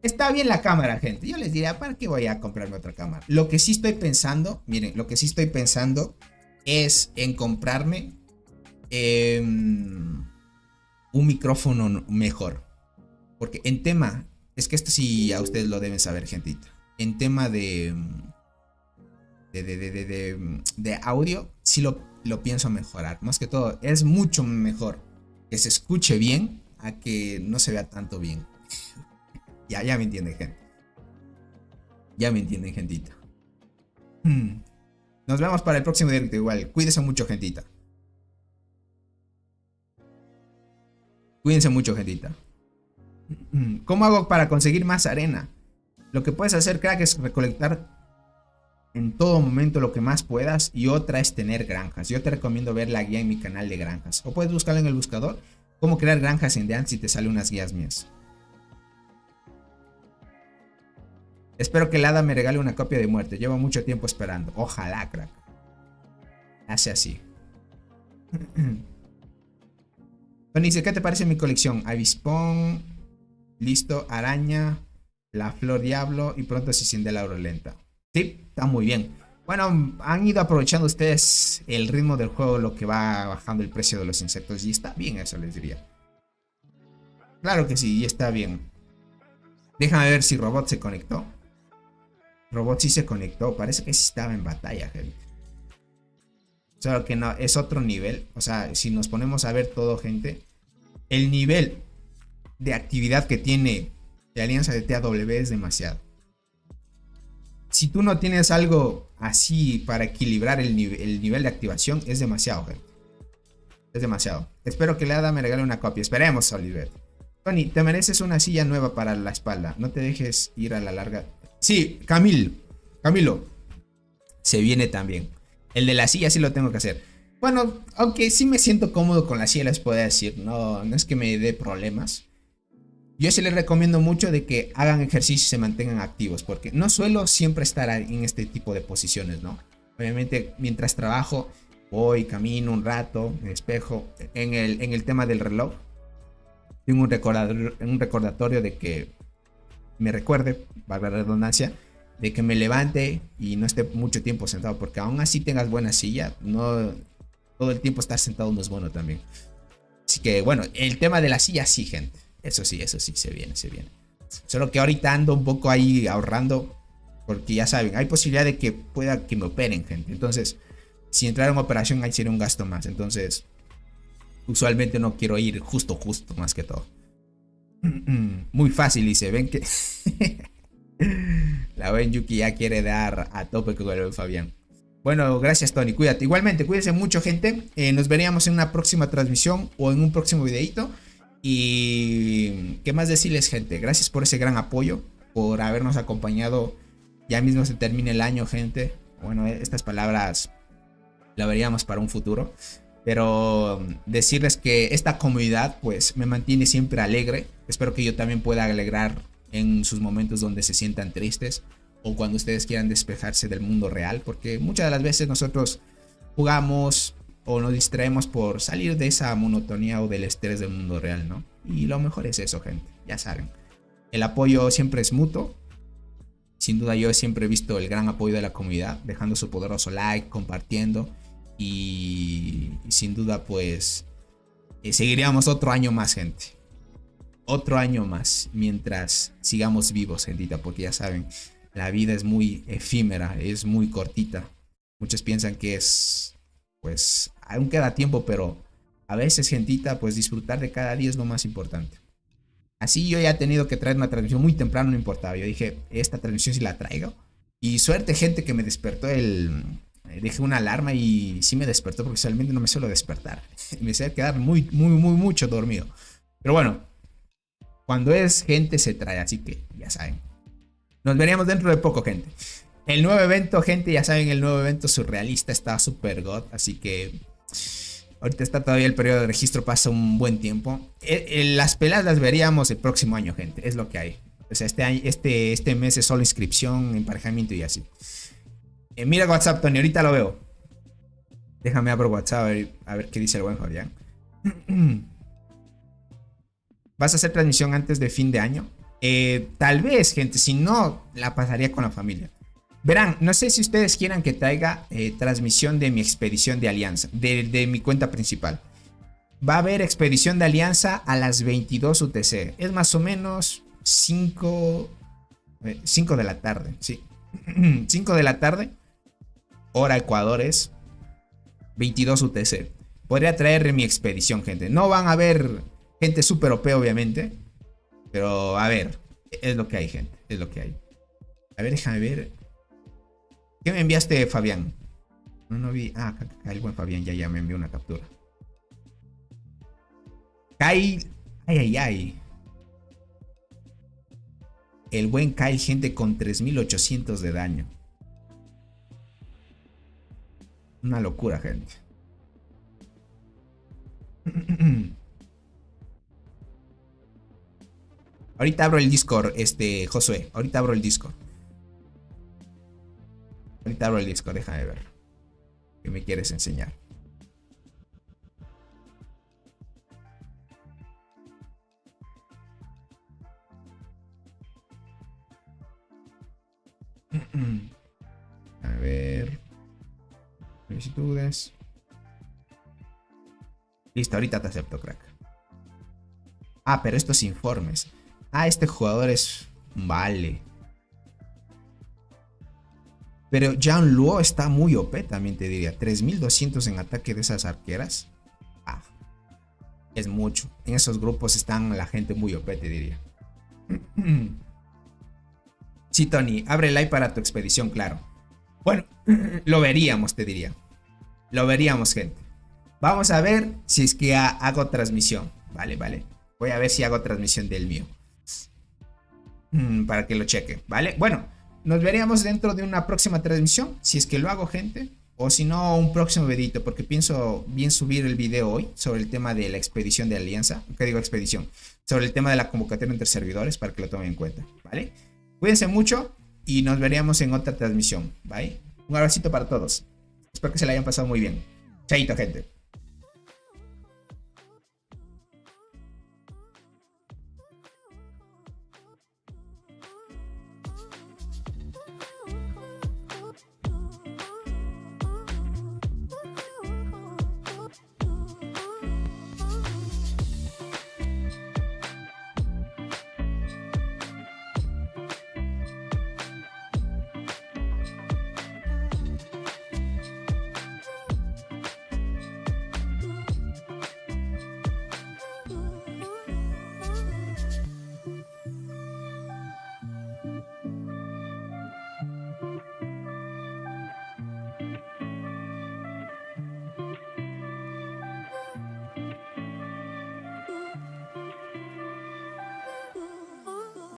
Está bien la cámara, gente. Yo les diría, ¿para qué voy a comprarme otra cámara? Lo que sí estoy pensando, miren, lo que sí estoy pensando es en comprarme un micrófono mejor. Porque en tema, es que esto sí a ustedes lo deben saber, gentita. En tema de audio, sí lo pienso mejorar. Más que todo, es mucho mejor que se escuche bien a que no se vea tanto bien. Ya me entienden, gente. Ya me entienden, gentita. Nos vemos para el próximo directo igual. Cuídense mucho, gentita. Cuídense mucho, gentita. ¿Cómo hago para conseguir más arena? Lo que puedes hacer, crack, es recolectar en todo momento lo que más puedas. Y otra es tener granjas. Yo te recomiendo ver la guía en mi canal de granjas. O puedes buscarla en el buscador. Cómo crear granjas en Dance y te salen unas guías mías. Espero que el hada me regale una copia de muerte. Llevo mucho tiempo esperando. Ojalá, crack. Hace así. Tony dice, ¿qué te parece mi colección? Avispón, listo, araña, la flor diablo y pronto se siente la lenta. Sí, está muy bien. Bueno, han ido aprovechando ustedes el ritmo del juego, lo que va bajando el precio de los insectos. Y está bien eso, les diría. Claro que sí, y está bien. Déjame ver si Robot se conectó. Robot sí se conectó, parece que sí estaba en batalla, gente. Solo que no, es otro nivel. O sea, si nos ponemos a ver todo, gente, el nivel de actividad que tiene la alianza de TAW es demasiado. Si tú no tienes algo así para equilibrar el nivel de activación, es demasiado, gente. Es demasiado. Espero que el hada me regale una copia. Esperemos, Oliver. Tony, te mereces una silla nueva para la espalda. No te dejes ir a la larga. Sí, Camilo. Se viene también. El de la silla sí lo tengo que hacer. Bueno, aunque sí me siento cómodo con la silla, les puedo decir. No es que me dé problemas. Yo sí les recomiendo mucho de que hagan ejercicio y se mantengan activos. Porque no suelo siempre estar en este tipo de posiciones, ¿no? Obviamente, mientras trabajo, voy, camino un rato, me despejo. En el tema del reloj, tengo un recordatorio de que me recuerde, valga la redundancia, de que me levante y no esté mucho tiempo sentado, porque aún así tengas buena silla, no todo el tiempo estar sentado no es bueno también. Así que bueno, el tema de la silla sí, gente, eso sí, se viene. Solo que ahorita ando un poco ahí ahorrando, porque ya saben, hay posibilidad de que pueda que me operen, gente. Entonces, si entrara en operación ahí sería un gasto más. Entonces, usualmente no quiero ir justo, más que todo. Muy fácil, dice. Ven que la buen Yuki ya quiere dar a tope con el Fabián. Bueno, gracias, Tony. Cuídate. Igualmente, cuídense mucho, gente. Nos veríamos en una próxima transmisión o en un próximo videito. Y qué más decirles, gente. Gracias por ese gran apoyo, por habernos acompañado. Ya mismo se termina el año, gente. Bueno, estas palabras la veríamos para un futuro. Pero decirles que esta comunidad pues me mantiene siempre alegre. Espero que yo también pueda alegrar en sus momentos donde se sientan tristes o cuando ustedes quieran despejarse del mundo real. Porque muchas de las veces nosotros jugamos o nos distraemos por salir de esa monotonía o del estrés del mundo real, ¿no? Y lo mejor es eso, gente. Ya saben. El apoyo siempre es mutuo. Sin duda yo siempre he visto el gran apoyo de la comunidad, dejando su poderoso like, compartiendo. Y sin duda pues seguiríamos otro año más, gente. Otro año más mientras sigamos vivos, gentita. Porque ya saben, la vida es muy efímera, es muy cortita. Muchos piensan que es, pues, aún queda tiempo, pero a veces, gentita, pues disfrutar de cada día es lo más importante. Así yo ya he tenido que traer una transmisión muy temprano, no importaba. Yo dije, esta transmisión sí la traigo. Y suerte, gente, que me despertó dejé una alarma y sí me despertó, porque usualmente no me suelo despertar. Me suele quedar mucho dormido. Pero bueno, cuando es gente se trae, así que ya saben. Nos veríamos dentro de poco, gente. El nuevo evento, gente, ya saben, el nuevo evento surrealista está super god. Así que ahorita está todavía el periodo de registro, pasa un buen tiempo. Las peleas las veríamos el próximo año, gente, es lo que hay. O sea, este mes es solo inscripción, emparejamiento y así. Mira WhatsApp, Tony, ahorita lo veo. Déjame abrir WhatsApp a ver qué dice el buen Fabián. ¿Vas a hacer transmisión antes de fin de año? Tal vez, gente, si no, la pasaría con la familia. Verán, no sé si ustedes quieran que traiga transmisión de mi expedición de Alianza, de mi cuenta principal. Va a haber expedición de Alianza a las 22 UTC. Es más o menos 5 de la tarde, sí. 5 de la tarde, hora Ecuador es 22 UTC. Podría traer mi expedición, gente. No van a ver gente súper OP, obviamente. Pero, a ver, es lo que hay, gente. Es lo que hay. A ver, déjame ver. ¿Qué me enviaste, Fabián? No vi. Ah, acá el buen Fabián ya me envió una captura. Kyle. Ay. El buen Kyle, gente, con 3800 de daño. Una locura, gente. Ahorita abro el Discord, Josué. Ahorita abro el Discord. Déjame ver. ¿Qué me quieres enseñar? A ver. Solicitudes. Listo, ahorita te acepto, crack. Ah, pero estos informes. Ah, este jugador es... Vale. Pero Jan Luo está muy OP, también te diría. 3200 en ataque de esas arqueras. Ah, es mucho. En esos grupos están la gente muy OP, te diría. Sí, Tony, abre el live para tu expedición, claro. Bueno, lo veríamos, te diría. Lo veríamos, gente. Vamos a ver si es que hago transmisión. Vale. Voy a ver si hago transmisión del mío. Para que lo cheque, ¿vale? Bueno, nos veríamos dentro de una próxima transmisión. Si es que lo hago, gente. O si no, un próximo videito. Porque pienso bien subir el video hoy sobre el tema de la expedición de Alianza. ¿Qué digo expedición? Sobre el tema de la convocatoria entre servidores, para que lo tomen en cuenta, ¿vale? Cuídense mucho y nos veríamos en otra transmisión, ¿vale? Un abracito para todos. Espero que se la hayan pasado muy bien. Chaito, gente.